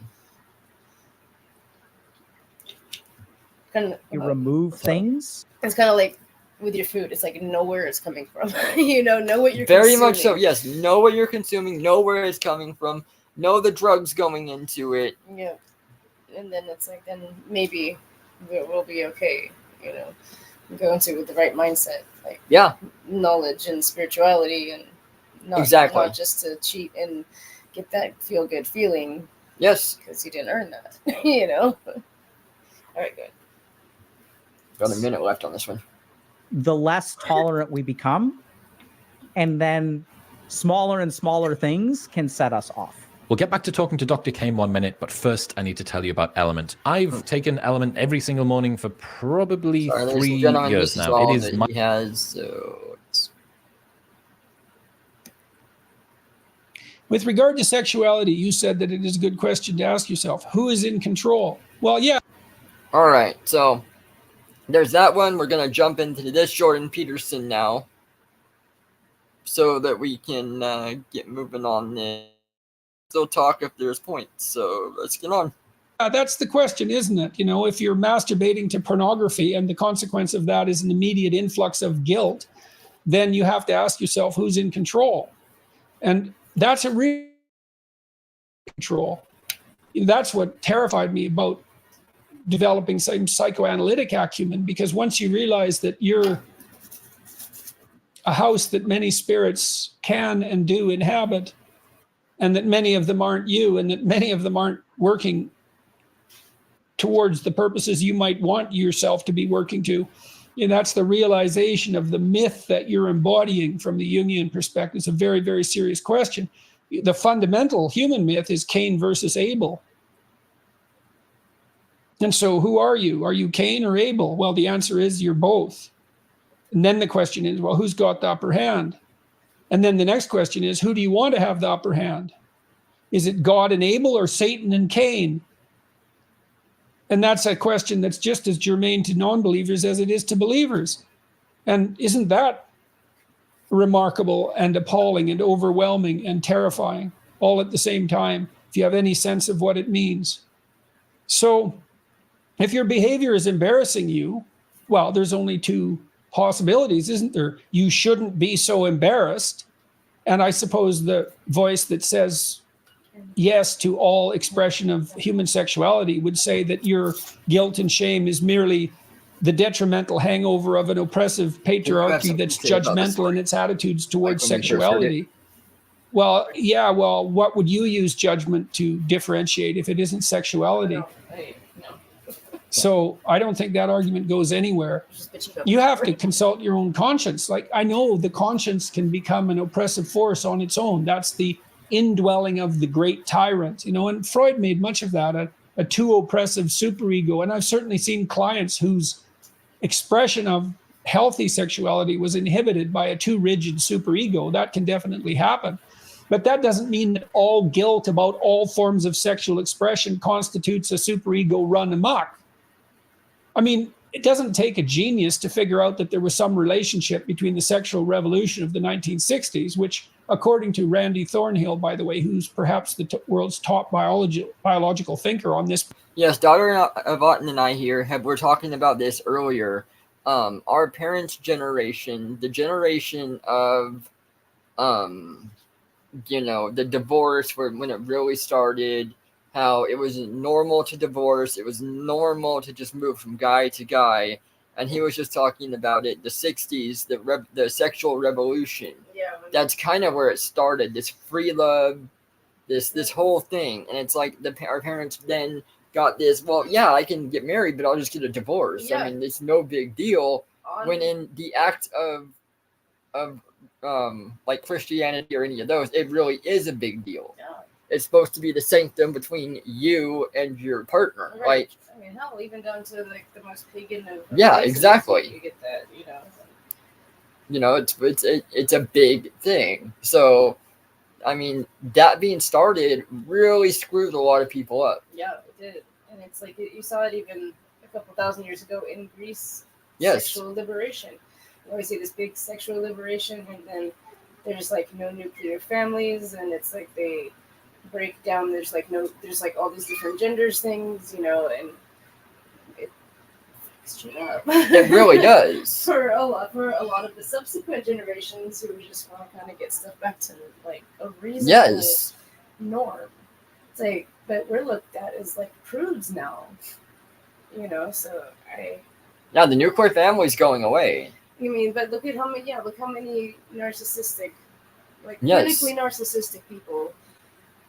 You remove things. It's kind of like with your food. It's like know where it's coming from. Know what you're very consuming. much so. Yes, know what you're consuming. Know where it's coming from. Know the drugs going into it. Yeah. And then it's like, then maybe we'll be okay, go into it with the right mindset, like knowledge and spirituality, and not just to cheat and get that feel good feeling. Yes, because you didn't earn that, All right, good. Got a minute left on this one. The less tolerant we become, and then smaller and smaller things can set us off. We'll get back to talking to Dr. K in 1 minute, but first I need to tell you about Element. I've taken Element every single morning for probably 3 years now. It is he has. So With regard to sexuality, you said that it is a good question to ask yourself. Who is in control? Well, yeah. All right, so there's that one. We're going to jump into this Jordan Peterson now so that we can get moving on this. Still talk if there's points, so let's get on. That's the question, isn't it? You know, if you're masturbating to pornography and the consequence of that is an immediate influx of guilt, then you have to ask yourself who's in control. And that's a real control. That's what terrified me about developing some psychoanalytic acumen, because once you realize that you're a house that many spirits can and do inhabit, and that many of them aren't you, and that many of them aren't working towards the purposes you might want yourself to be working to, and that's the realization of the myth that you're embodying from the Jungian perspective. It's a very, very serious question. The fundamental human myth is Cain versus Abel. And so who are you? Are you Cain or Abel? Well, the answer is you're both. And then the question is, well, who's got the upper hand? And then the next question is, who do you want to have the upper hand? Is it God and Abel or Satan and Cain? And that's a question that's just as germane to non-believers as it is to believers. And isn't that remarkable and appalling and overwhelming and terrifying all at the same time, if you have any sense of what it means? So if your behavior is embarrassing you, well, there's only 2 possibilities, isn't there? You shouldn't be so embarrassed. And I suppose the voice that says yes to all expression of human sexuality would say that your guilt and shame is merely the detrimental hangover of an oppressive patriarchy that's judgmental in its attitudes towards sexuality. Well, yeah, well, what would you use judgment to differentiate if it isn't sexuality? So I don't think that argument goes anywhere. You have to consult your own conscience. Like, I know the conscience can become an oppressive force on its own. That's the indwelling of the great tyrant, you know, and Freud made much of that, a too oppressive superego. And I've certainly seen clients whose expression of healthy sexuality was inhibited by a too rigid superego. That can definitely happen. But that doesn't mean that all guilt about all forms of sexual expression constitutes a superego run amok. I mean, it doesn't take a genius to figure out that there was some relationship between the sexual revolution of the 1960s, which, according to Randy Thornhill, by the way, who's perhaps the world's top biological thinker on this. Yes, Dr. Avatin and I here were talking about this earlier. Our parents' generation, the generation of, you know, the divorce, when it really started, how it was normal to divorce. It was normal to just move from guy to guy. And he was just talking about it, the 60s, the sexual revolution. Yeah. That's kind of where it started, this free love, this whole thing. And it's like our parents then got this, well, yeah, I can get married, but I'll just get a divorce. Yeah. I mean, it's no big deal. When in the act of like Christianity or any of those, it really is a big deal. Yeah. It's supposed to be the sanctum between you and your partner. Right. Like, I mean, hell, even down to like the most pagan of yeah, exactly. You get that, you know. You know, it's a big thing. So, I mean, that being started really screwed a lot of people up. Yeah, it did, and it's like you saw it even a couple thousand years ago in Greece. Yes. Sexual liberation. You always see this big sexual liberation, and then there's like no nuclear families, and it's like they break down. There's like all these different genders things, you know, and it fucks you up. It really does. for a lot of the subsequent generations who just want to kind of get stuff back to like a reasonable norm. It's like, but we're looked at as like prudes now, you know. So yeah, the nuclear family's going away. You mean, but look how many narcissistic, like clinically narcissistic people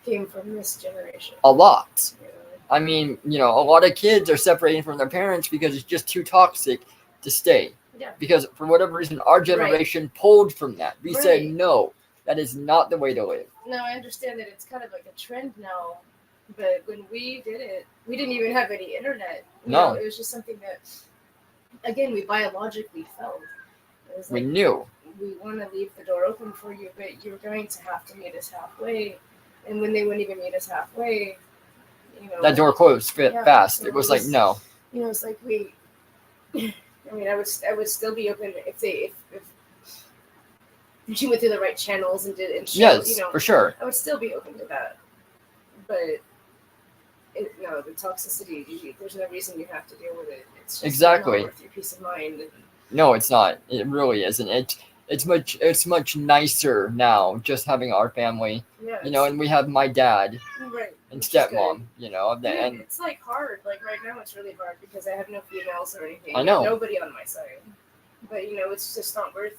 came from this generation. A lot. Yeah. I mean, you know, a lot of kids are separating from their parents because it's just too toxic to stay. Yeah. Because for whatever reason, our generation pulled from that. We said no. That is not the way to live. No, I understand that it's kind of like a trend now, but when we did it, we didn't even have any internet. You know, it was just something that, again, we biologically felt. It was We like, knew. we want to leave the door open for you, but you're going to have to meet us halfway. And when they wouldn't even meet us halfway, you know, That door closed fast. so It was like, no. You know, it's like I mean, I would still be open if she went through the right channels and did and show, Yes, you know, for sure. I would still be open to that. But no, the toxicity, there's no reason you have to deal with it. It's just Exactly. not worth your peace of mind. No, it's not. It really isn't. It's much nicer now just having our family. Yeah, you know, and we have my dad right, and which is stepmom. good. You know, and It's like hard. Like right now, it's really hard because I have no females or anything. I know. Nobody on my side. But you know, it's just not worth.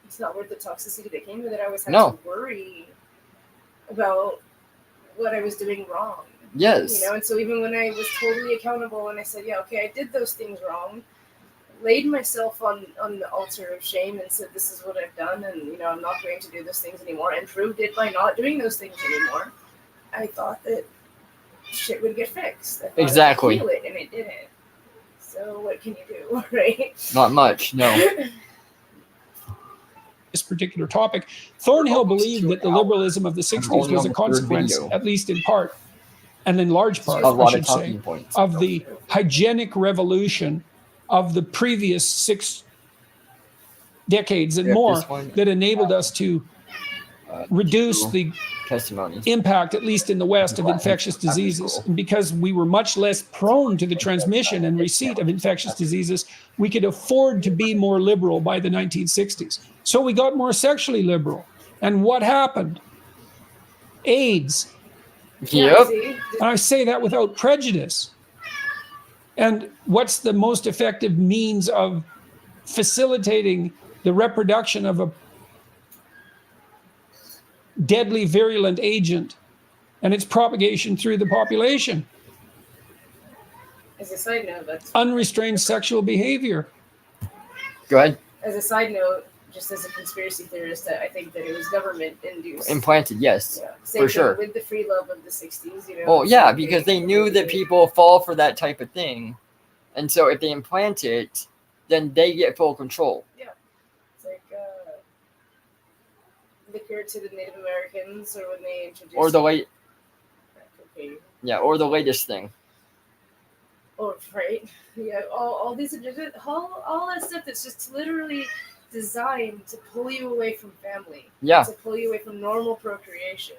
It's not worth the toxicity that came with it. I always had to worry about what I was doing wrong. Yes. You know, and so even when I was totally accountable and I said, yeah, okay, I did those things wrong, laid myself on the altar of shame and said, this is what I've done, and you know, I'm not going to do those things anymore, and proved it by not doing those things anymore. I thought that shit would get fixed. I thought exactly. I could heal it, and it didn't. So what can you do, right? Not much, no. This particular topic, Thornhill believed that the liberalism of the 60s was a consequence, at least in part, and in large part, I should say, of the hygienic revolution of the previous 6 decades and more that enabled us to reduce the impact, at least in the West, of infectious diseases. And because we were much less prone to the transmission and receipt of infectious diseases, we could afford to be more liberal by the 1960s. So we got more sexually liberal. And what happened? AIDS. Yep. And I say that without prejudice. And what's the most effective means of facilitating the reproduction of a deadly virulent agent and its propagation through the population? As a side note, that's unrestrained sexual behavior. Go ahead. As a side note, just as a conspiracy theorist, I think that it was government induced. Implanted, yes, for sure. With the free love of the 60s, you know. Well, yeah, because they knew that people fall for that type of thing. And so if they implant it, then they get full control. Yeah. It's like liquor to the Native Americans, or when they introduced... Or the late... Okay. Yeah, or the latest thing. Or, right? Yeah, all these... All that stuff that's just literally designed to pull you away from family. Yeah. To pull you away from normal procreation.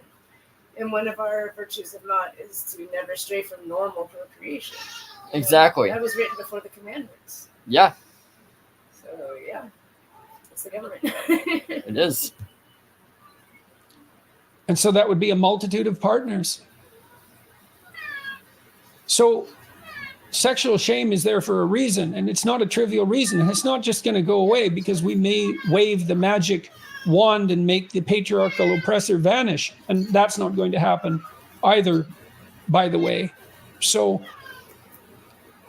And one of our virtues of not is to never stray from normal procreation. Exactly. That was written before the commandments. Yeah. So, yeah. It's the government. It is. And so that would be a multitude of partners. So sexual shame is there for a reason, and it's not a trivial reason. And it's not just going to go away because we may wave the magic wand and make the patriarchal oppressor vanish. And that's not going to happen either, by the way. So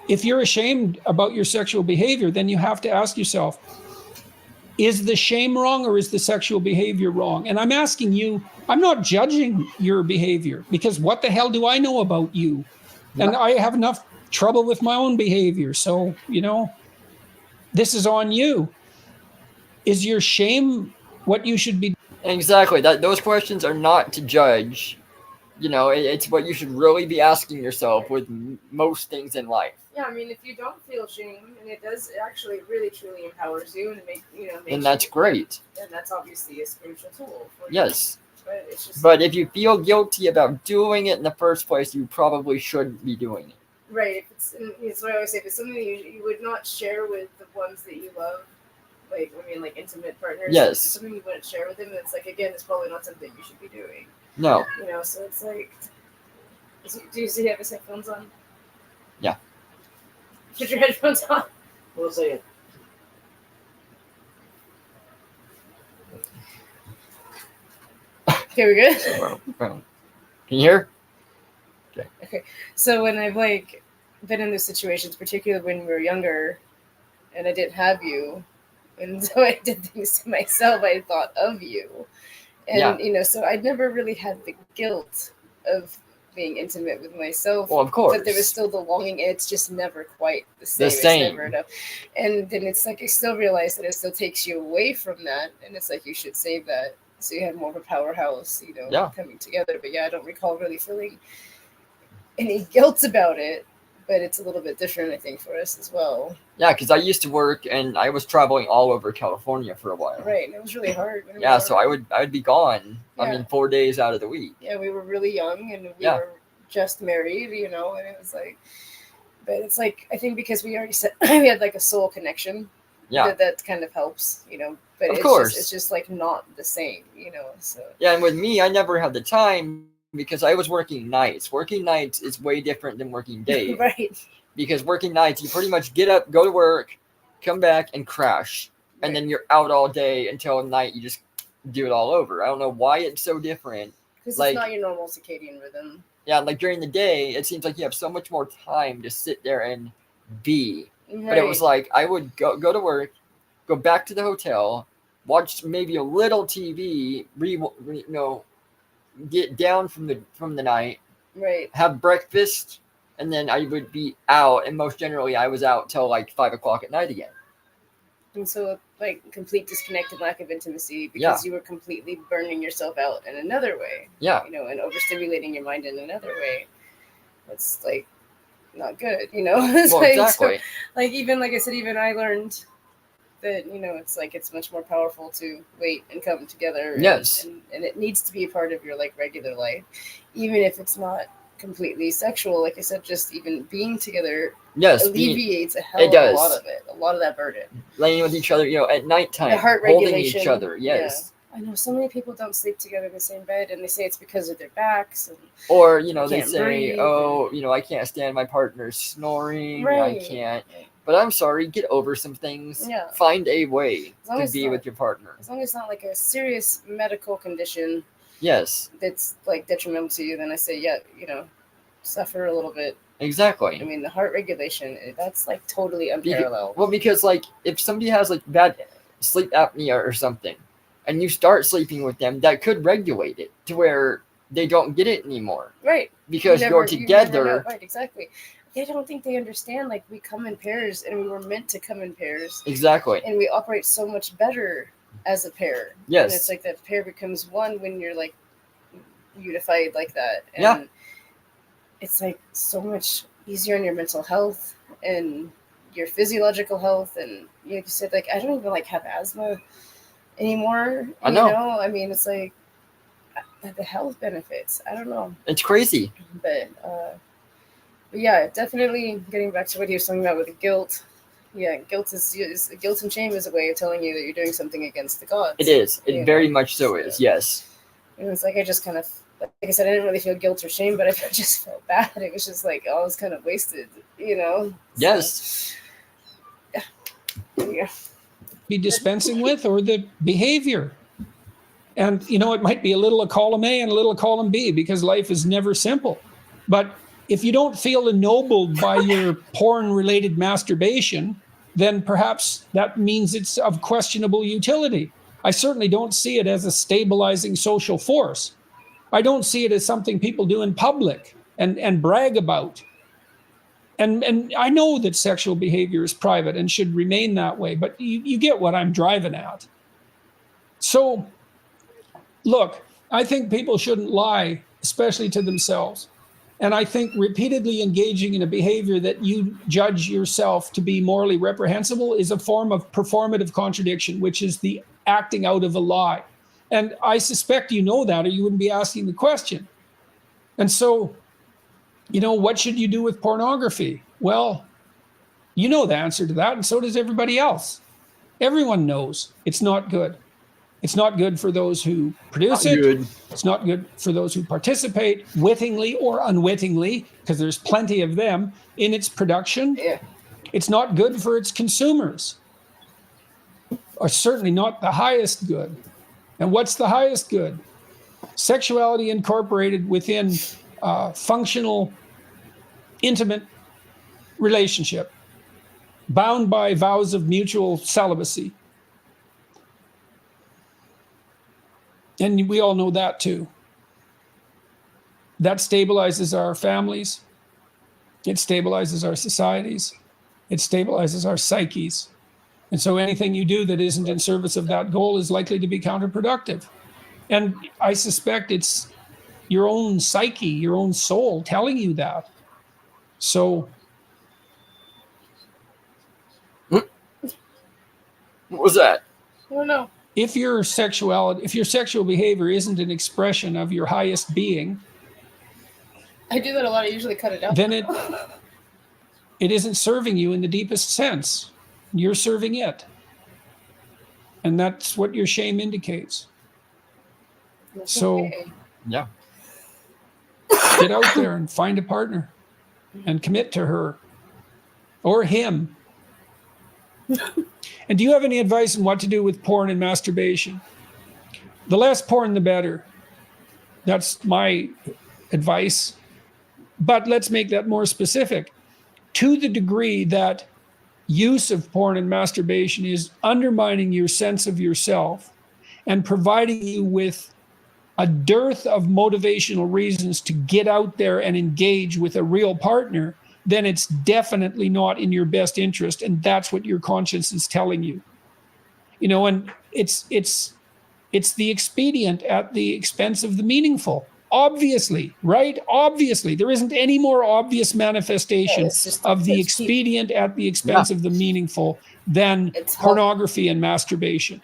if you're ashamed about your sexual behavior, then you have to ask yourself, is the shame wrong or is the sexual behavior wrong? And I'm asking you, I'm not judging your behavior, because what the hell do I know about you? And I have enough trouble with my own behavior. So, you know, this is on you. Is your shame what you should be? Exactly. Those questions are not to judge. You know, it's what you should really be asking yourself with most things in life. Yeah, I mean, if you don't feel shame, and it does actually really truly empowers you, and and that's great. And that's obviously a spiritual tool. For yes. You. But it's just. But if you feel guilty about doing it in the first place, you probably shouldn't be doing it. Right. It's what I always say. If it's something you would not share with the ones that you love, like intimate partners. Yes. If it's something you wouldn't share with them, it's like, again, it's probably not something you should be doing. No. You know, so it's like, do you have his headphones on? Yeah. Put your headphones on. We'll say it. Okay, we good? Can you hear? Okay. So when I've been in those situations, particularly when we were younger, and I didn't have you, and so I did things to myself, I thought of you, And you know, so I'd never really had the guilt of being intimate with myself. Well, of course. But there was still the longing. It's just never quite the same. The same. It's never enough. And then it's like I still realize that it still takes you away from that. And it's like you should save that so you have more of a powerhouse, you know, coming together. But yeah, I don't recall really feeling any guilt about it. But it's a little bit different, I think, for us as well. Yeah, because I used to work and I was traveling all over California for a while. Right, and it was really hard. Yeah, so I would be gone. Yeah. I mean, 4 days out of the week. Yeah, we were really young and we were just married, you know, and it was like, but it's like, I think because we already said we had like a soul connection. Yeah, that kind of helps, you know. But it's just like not the same, you know. So yeah, and with me, I never had the time. Because I was working nights. Working nights is way different than working days. Right. Because working nights, you pretty much get up, go to work, come back, and crash. And then you're out all day until night. You just do it all over. I don't know why it's so different. Because it's not your normal circadian rhythm. Yeah, like during the day, it seems like you have so much more time to sit there and be. Right. But it was like I would go to work, go back to the hotel, watch maybe a little TV, get down from the night, right? Have breakfast, and then I would be out. And most generally, I was out till like 5 o'clock at night again. And so, like, complete disconnect and lack of intimacy because you were completely burning yourself out in another way. Yeah, you know, and overstimulating your mind in another way. That's like not good. You know, it's well, exactly. So, like even like I said, even I learned that, you know, it's like it's much more powerful to wait and come together. Yes. And it needs to be a part of your like regular life, even if it's not completely sexual. Like I said, just even being together alleviates a hell of a lot of it, a lot of that burden. Laying with each other, you know, at nighttime, the heart holding regulation, each other. Yes. Yeah. I know so many people don't sleep together in the same bed, and they say it's because of their backs. Or, you know, they say, you know, I can't stand my partner snoring. Right. I can't. But I'm sorry, get over some things. Yeah. Find a way to be with your partner. As long as it's not like a serious medical condition. Yes. That's like detrimental to you, then I say, yeah, you know, suffer a little bit. Exactly. I mean, the heart regulation, that's like totally unparalleled. Well, because like if somebody has like bad sleep apnea or something, and you start sleeping with them, that could regulate it to where they don't get it anymore. Right. Because you're together. Right, exactly. I don't think they understand, like, we come in pairs, and we were meant to come in pairs. Exactly. And we operate so much better as a pair. Yes. And it's like that pair becomes one when you're, like, unified like that. And it's, like, so much easier on your mental health and your physiological health. And like you said, like, I don't even, like, have asthma anymore. I know. You know? I mean, it's, like, the health benefits. I don't know. It's crazy. But yeah, definitely getting back to what he was talking about with the guilt. Yeah, guilt and shame is a way of telling you that you're doing something against the gods. It is. It very much so is. Yes. And it's like I just kind of, like I said, I didn't really feel guilt or shame, but I just felt bad. It was just like, oh, I was kind of wasted, you know? Yes. So, yeah. Be dispensing with, or the behavior. And, you know, it might be a little of column A and a little of column B, because life is never simple. But if you don't feel ennobled by your porn-related masturbation, then perhaps that means it's of questionable utility. I certainly don't see it as a stabilizing social force. I don't see it as something people do in public and brag about. And I know that sexual behavior is private and should remain that way, but you get what I'm driving at. So, look, I think people shouldn't lie, especially to themselves. And I think repeatedly engaging in a behavior that you judge yourself to be morally reprehensible is a form of performative contradiction, which is the acting out of a lie. And I suspect you know that, or you wouldn't be asking the question. And so, you know, what should you do with pornography? Well, you know the answer to that, and so does everybody else. Everyone knows it's not good. It's not good for those who produce it. It's not good for those who participate wittingly or unwittingly, because there's plenty of them in its production. Yeah. It's not good for its consumers, or certainly not the highest good. And what's the highest good? Sexuality incorporated within functional, intimate relationship, bound by vows of mutual celibacy. And we all know that too. That stabilizes our families. It stabilizes our societies. It stabilizes our psyches. And so anything you do that isn't in service of that goal is likely to be counterproductive. And I suspect it's your own psyche, your own soul telling you that. So what was that? I don't know. If your sexual behavior isn't an expression of your highest being, I do that a lot. I usually cut it out. Then it isn't serving you in the deepest sense. You're serving it. And that's what your shame indicates. That's so okay. Yeah. Get out there and find a partner and commit to her or him. And do you have any advice on what to do with porn and masturbation? The less porn, the better. That's my advice. But let's make that more specific. To the degree that use of porn and masturbation is undermining your sense of yourself and providing you with a dearth of motivational reasons to get out there and engage with a real partner, then it's definitely not in your best interest. And that's what your conscience is telling you. You know, and it's the expedient at the expense of the meaningful. Obviously, right? Obviously, there isn't any more obvious manifestation of the expedient at the expense of the meaningful than pornography and masturbation.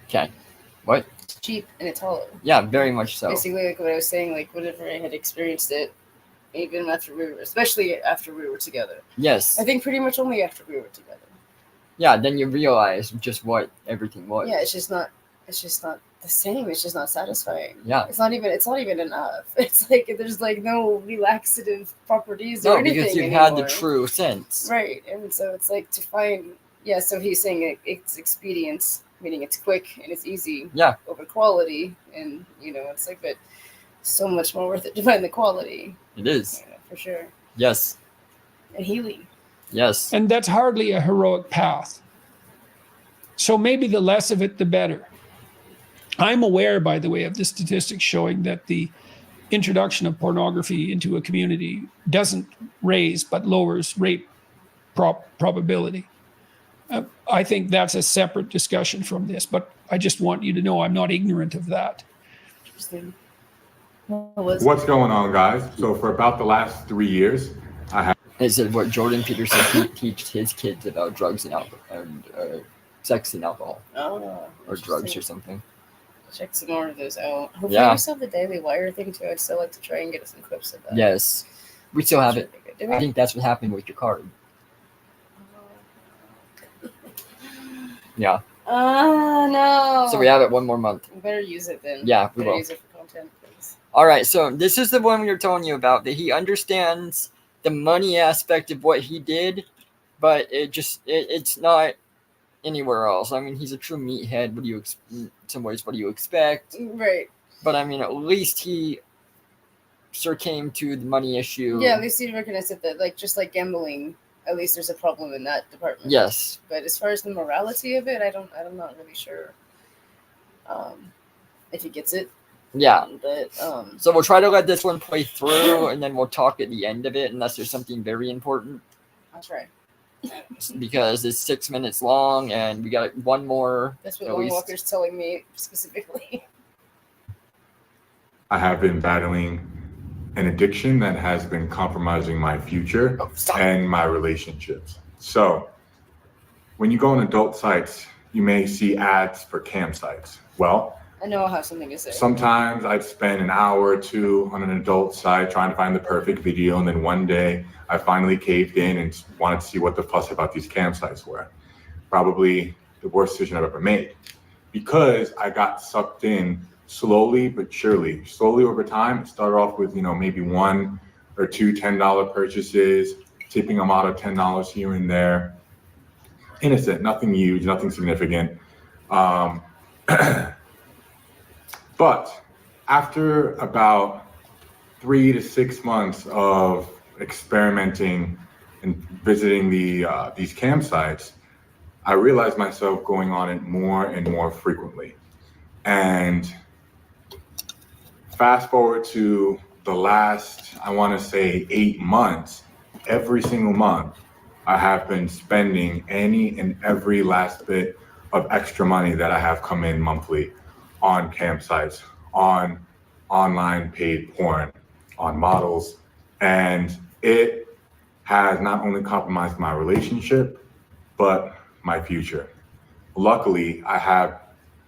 Okay. What? It's cheap and it's hollow. Yeah, very much so. Basically, like what I was saying, like whenever I had experienced it, even after especially after we were together. Yes. I think pretty much only after we were together. Yeah, then you realize just what everything was. Yeah, it's just not the same. It's just not satisfying. Yeah. It's not even enough. It's like there's like no relaxative properties or anything. No, because you've anymore. had the true sense. Right. And so it's like to find so he's saying it's expedience, meaning it's quick and it's easy over quality. And it's like but so much more worth it to find the quality. It is. For sure. Yes. And healing. Yes. And that's hardly a heroic path. So maybe the less of it, the better. I'm aware, by the way, of the statistics showing that the introduction of pornography into a community doesn't raise but lowers rape probability. I think that's a separate discussion from this, but I just want you to know I'm not ignorant of that. Interesting. What's going on, guys? So for about the last 3 years, I have... Is it what Jordan Peterson teaches his kids about drugs and alcohol, and sex and alcohol, or drugs or something? Check some more of those out. Hopefully we still have the Daily Wire thing too. I'd still like to try and get some clips of that. Yes, we still have it. I think that's what happened with your card. Yeah. No. So we have it one more month. We better use it then. Yeah, we will. Use it for content, please. All right, so this is the one we were telling you about, that he understands the money aspect of what he did, but it's not anywhere else. I mean, he's a true meathead. In some ways, what do you expect? Right. But I mean, at least he came to the money issue. Yeah, at least he recognized that, like, just like gambling, at least there's a problem in that department. Yes. But as far as the morality of it, I'm not really sure if he gets it. Yeah. But so we'll try to let this one play through, and then we'll talk at the end of it, unless there's something very important. I'll try. Because it's 6 minutes long, and we got one more. That's what Long Walker's telling me specifically. I have been battling an addiction that has been compromising my future and my relationships. So when you go on adult sites, you may see ads for campsites. Well, I know I'll have something to say. Sometimes I'd spend an hour or two on an adult site trying to find the perfect video, and then one day I finally caved in and wanted to see what the fuss about these campsites were. Probably the worst decision I've ever made, because I got sucked in slowly but surely. Slowly over time, it started off with maybe $1 or $2 $10 purchases, tipping them out of $10 here and there. Innocent, nothing huge, nothing significant. But after about 3 to 6 months of experimenting and visiting these campsites, I realized myself going on it more and more frequently. And fast forward to the last, I want to say 8 months, every single month, I have been spending any and every last bit of extra money that I have come in monthly on campsites, on online paid porn, on models. And it has not only compromised my relationship, but my future. Luckily, I have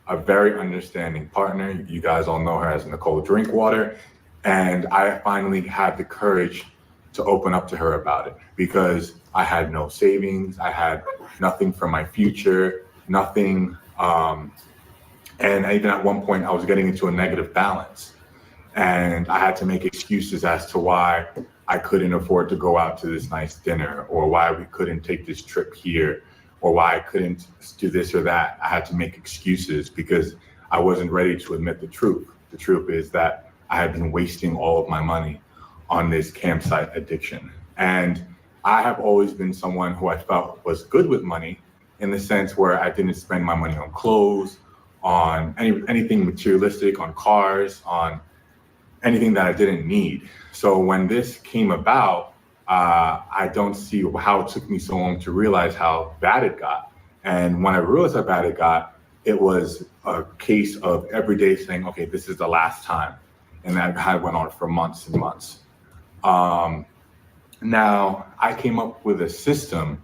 a very understanding partner. You guys all know her as Nicole Drinkwater. And I finally had the courage to open up to her about it because I had no savings. I had nothing for my future, nothing. And even at one point I was getting into a negative balance and I had to make excuses as to why I couldn't afford to go out to this nice dinner or why we couldn't take this trip here or why I couldn't do this or that. I had to make excuses because I wasn't ready to admit the truth. The truth is that I had been wasting all of my money on this campsite addiction. And I have always been someone who I felt was good with money in the sense where I didn't spend my money on clothes, on anything materialistic, on cars, on anything that I didn't need. So when this came about, I don't see how it took me so long to realize how bad it got. And when I realized how bad it got, it was a case of every day saying, okay, this is the last time. And that kind of went on for months and months. Now, I came up with a system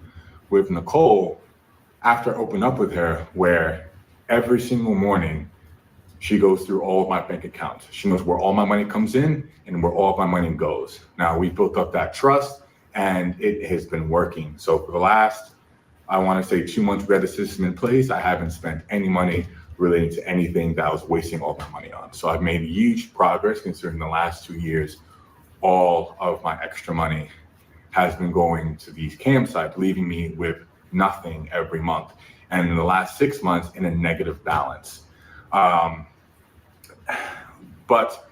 with Nicole after I opened up with her where every single morning she goes through all of my bank accounts. She knows where all my money comes in and where all of my money goes. Now, we built up that trust and it has been working. So for the last, I want to say 2 months we had the system in place, I haven't spent any money relating to anything that I was wasting all my money on. So I've made huge progress considering the last 2 years, all of my extra money has been going to these campsites, leaving me with nothing every month. And in the last 6 months in a negative balance. But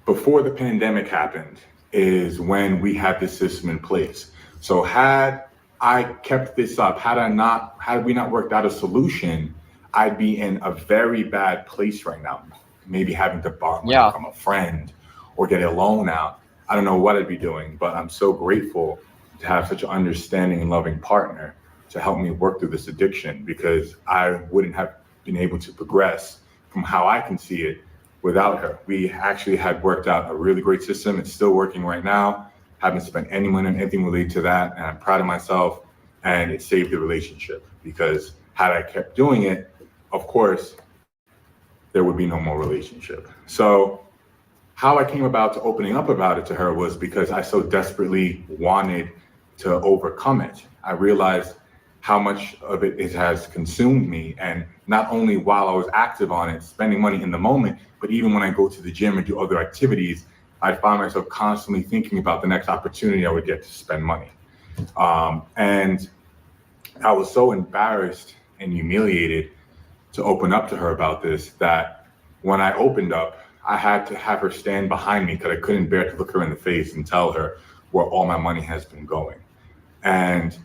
before the pandemic happened is when we had this system in place. So had I kept this up, had we not worked out a solution, I'd be in a very bad place right now. Maybe having to borrow money from a friend or get a loan out. I don't know what I'd be doing, but I'm so grateful to have such an understanding and loving partner to help me work through this addiction because I wouldn't have been able to progress from how I can see it without her. We actually had worked out a really great system. It's still working right now. Haven't spent any money on anything related to that. And I'm proud of myself and it saved the relationship because had I kept doing it, of course, there would be no more relationship. So how I came about to opening up about it to her was because I so desperately wanted to overcome it. I realized how much of it has consumed me. And not only while I was active on it, spending money in the moment, but even when I go to the gym and do other activities, I find myself constantly thinking about the next opportunity I would get to spend money. And I was so embarrassed and humiliated to open up to her about this that when I opened up, I had to have her stand behind me because I couldn't bear to look her in the face and tell her where all my money has been going. And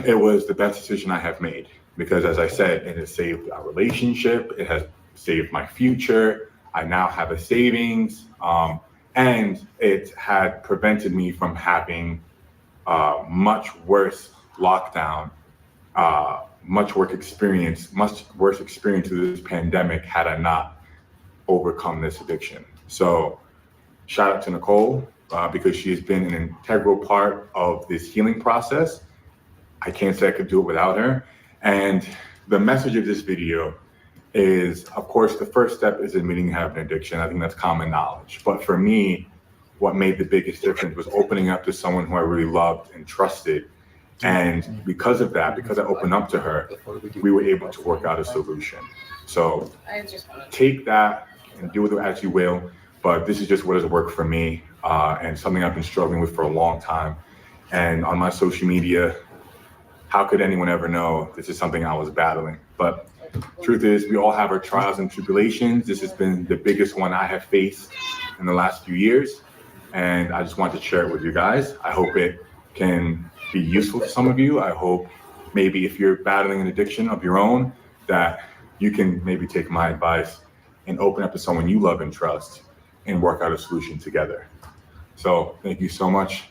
it was the best decision I have made because, as I said, it has saved our relationship. It has saved my future. I now have a savings, and it had prevented me from having much worse lockdown, much worse experience through this pandemic had I not overcome this addiction. So shout out to Nicole because she has been an integral part of this healing process. I can't say I could do it without her. And the message of this video is, of course, the first step is admitting you have an addiction. I think that's common knowledge. But for me, what made the biggest difference was opening up to someone who I really loved and trusted. And because of that, because I opened up to her, we were able to work out a solution. So take that and do with it as you will. But this is just what has worked for me and something I've been struggling with for a long time. And on my social media, how could anyone ever know this is something I was battling? But truth is, we all have our trials and tribulations. This has been the biggest one I have faced in the last few years. And I just want to share it with you guys. I hope it can be useful to some of you. I hope maybe if you're battling an addiction of your own, that you can maybe take my advice and open up to someone you love and trust and work out a solution together. So thank you so much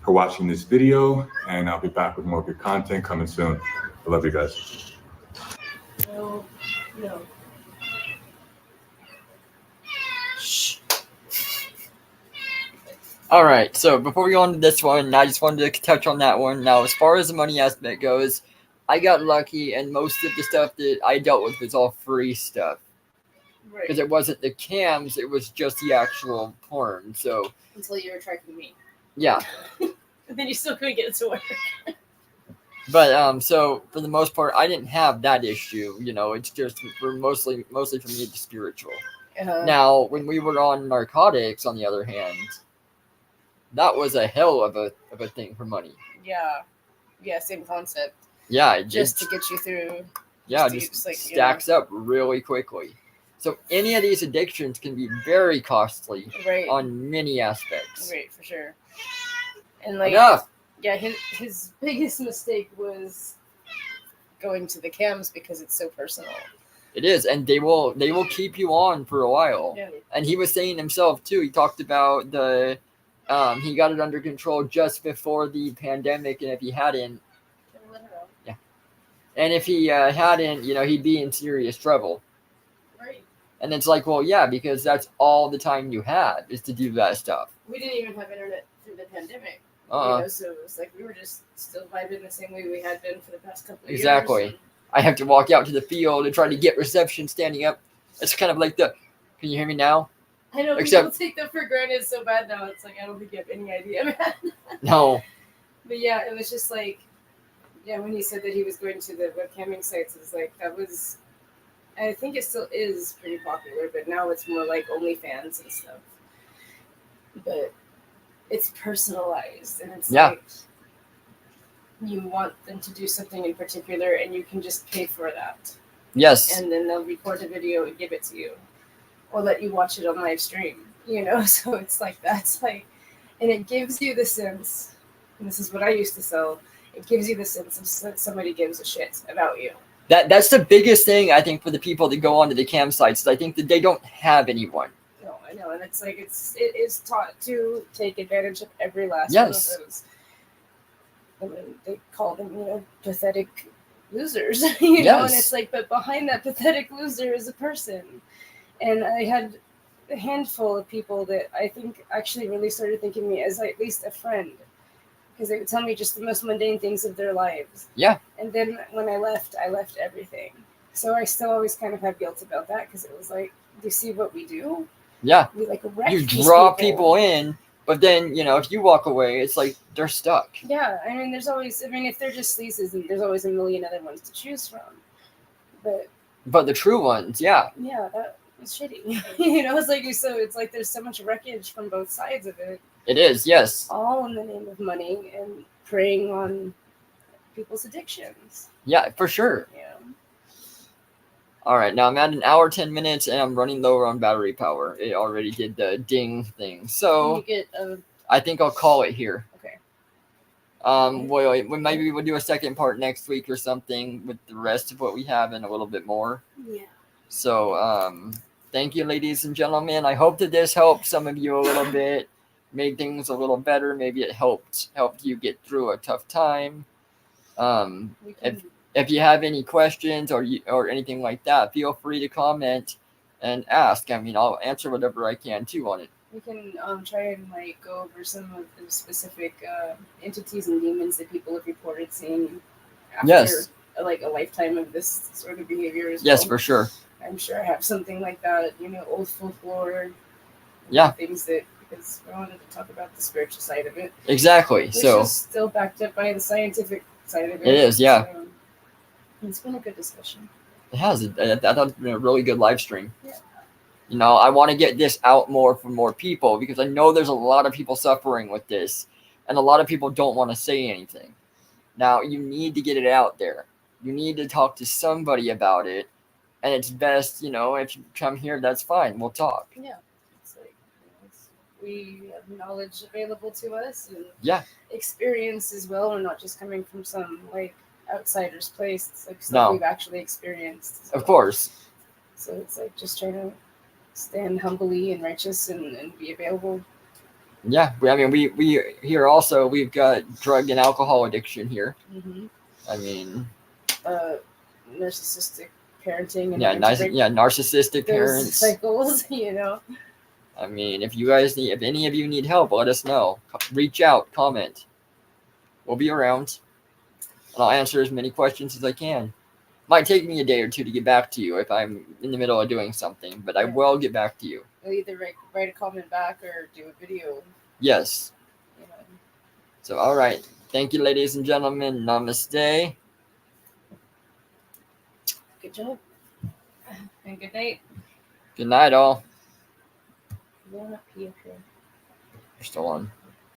for watching this video, and I'll be back with more good content coming soon. I love you guys. No. All right, so before we go on to this one, I just wanted to touch on that one. Now, as far as the money aspect goes, I got lucky, and most of the stuff that I dealt with was all free stuff. Because it wasn't the cams, it was just the actual porn. So until you were tracking me. Yeah. And then you still couldn't get it to work. But so for the most part, I didn't have that issue. You know, it's just for mostly for me, it's spiritual. Now, when we were on narcotics, on the other hand, that was a hell of a thing for money. Yeah, same concept. Yeah, just to get you through. Yeah, just like, stacks up really quickly. So any of these addictions can be very costly on many aspects. Right, for sure. And like, yeah, his biggest mistake was going to the cams because it's so personal. It is, and they will keep you on for a while. Yeah. And he was saying himself too. He talked about the he got it under control just before the pandemic, and if he hadn't, and if he hadn't, you know, he'd be in serious trouble. Right. And it's like, well, yeah, because that's all the time you had is to do that stuff. We didn't even have internet through the pandemic. You know, so it was like we were just still vibing the same way we had been for the past couple of years. Exactly. I have to walk out to the field and try to get reception standing up. It's kind of like can you hear me now? I know, people take that for granted so bad now. It's like, I don't think you have any idea, man. No. But yeah, it was just like, yeah, when he said that he was going to the webcamming sites, it was like, that was, I think it still is pretty popular, but now it's more like OnlyFans and stuff. But it's personalized, and it's like, you want them to do something in particular, and you can just pay for that. Yes. And then they'll record a video and give it to you, or let you watch it on live stream, you know? So it's like, that's like, and it gives you the sense, and this is what I used to sell, it gives you the sense that somebody gives a shit about you. That's the biggest thing, I think, for the people that go onto the cam sites, is I think that they don't have anyone. No, I know, and it's like, it is taught to take advantage of every last one of those. I mean, they call them, you know, pathetic losers, you know, and it's like, but behind that pathetic loser is a person. And I had a handful of people that I think actually really started thinking of me as at least a friend, because they would tell me just the most mundane things of their lives. Yeah. And then when I left everything. So I still always kind of have guilt about that, because it was like, do you see what we do? Yeah. We like wreck you these draw people in, but then, you know, if you walk away, it's like they're stuck. Yeah, I mean, there's always, I mean, if they're just sleazes, then there's always a million other ones to choose from. But the true ones, yeah. Yeah, that was shitty. You know, it's like, so it's like there's so much wreckage from both sides of it. It is, yes. All in the name of money and preying on people's addictions. Yeah, for sure. Yeah. All right, now I'm at 1 hour 10 minutes, and I'm running lower on battery power. It already did the ding thing, so I think I'll call it here. Okay. Maybe we'll do a second part next week or something with the rest of what we have and a little bit more. Yeah. So, thank you, ladies and gentlemen. I hope that this helped some of you a little bit, made things a little better. Maybe it helped you get through a tough time. If you have any questions or anything like that, feel free to comment and ask. I mean, I'll answer whatever I can too on it. We can try and like go over some of the specific entities and demons that people have reported seeing after like a lifetime of this sort of behavior as well. Yes, for sure. I'm sure I have something like that, you know, old folklore. Yeah. Things that, because I wanted to talk about the spiritual side of it. Exactly. Which so is still backed up by the scientific side of it. It is, yeah. So, it's been a good discussion. It has. That's been a really good live stream. Yeah. You know, I want to get this out more for more people, because I know there's a lot of people suffering with this, and a lot of people don't want to say anything. Now, you need to get it out there. You need to talk to somebody about it, and it's best, you know, if you come here, that's fine. We'll talk. Yeah. It's like, we have knowledge available to us, and experience as well. We're not just coming from some, like, outsider's place. It's like stuff we've actually experienced. Of course. So it's like just trying to stand humbly and righteous and be available. Yeah, I mean, we here also, we've got drug and alcohol addiction here. Mm-hmm. I mean, narcissistic parenting and narcissistic parents cycles. I mean, if any of you need help, let us know. Reach out, comment. We'll be around, and I'll answer as many questions as I can. Might take me a day or two to get back to you if I'm in the middle of doing something, but I will get back to you. You'll either write a comment back or do a video. Yes. So, all right. Thank you, ladies and gentlemen. Namaste. Good job. And good night. Good night, all. You want to pee up here? We're still on.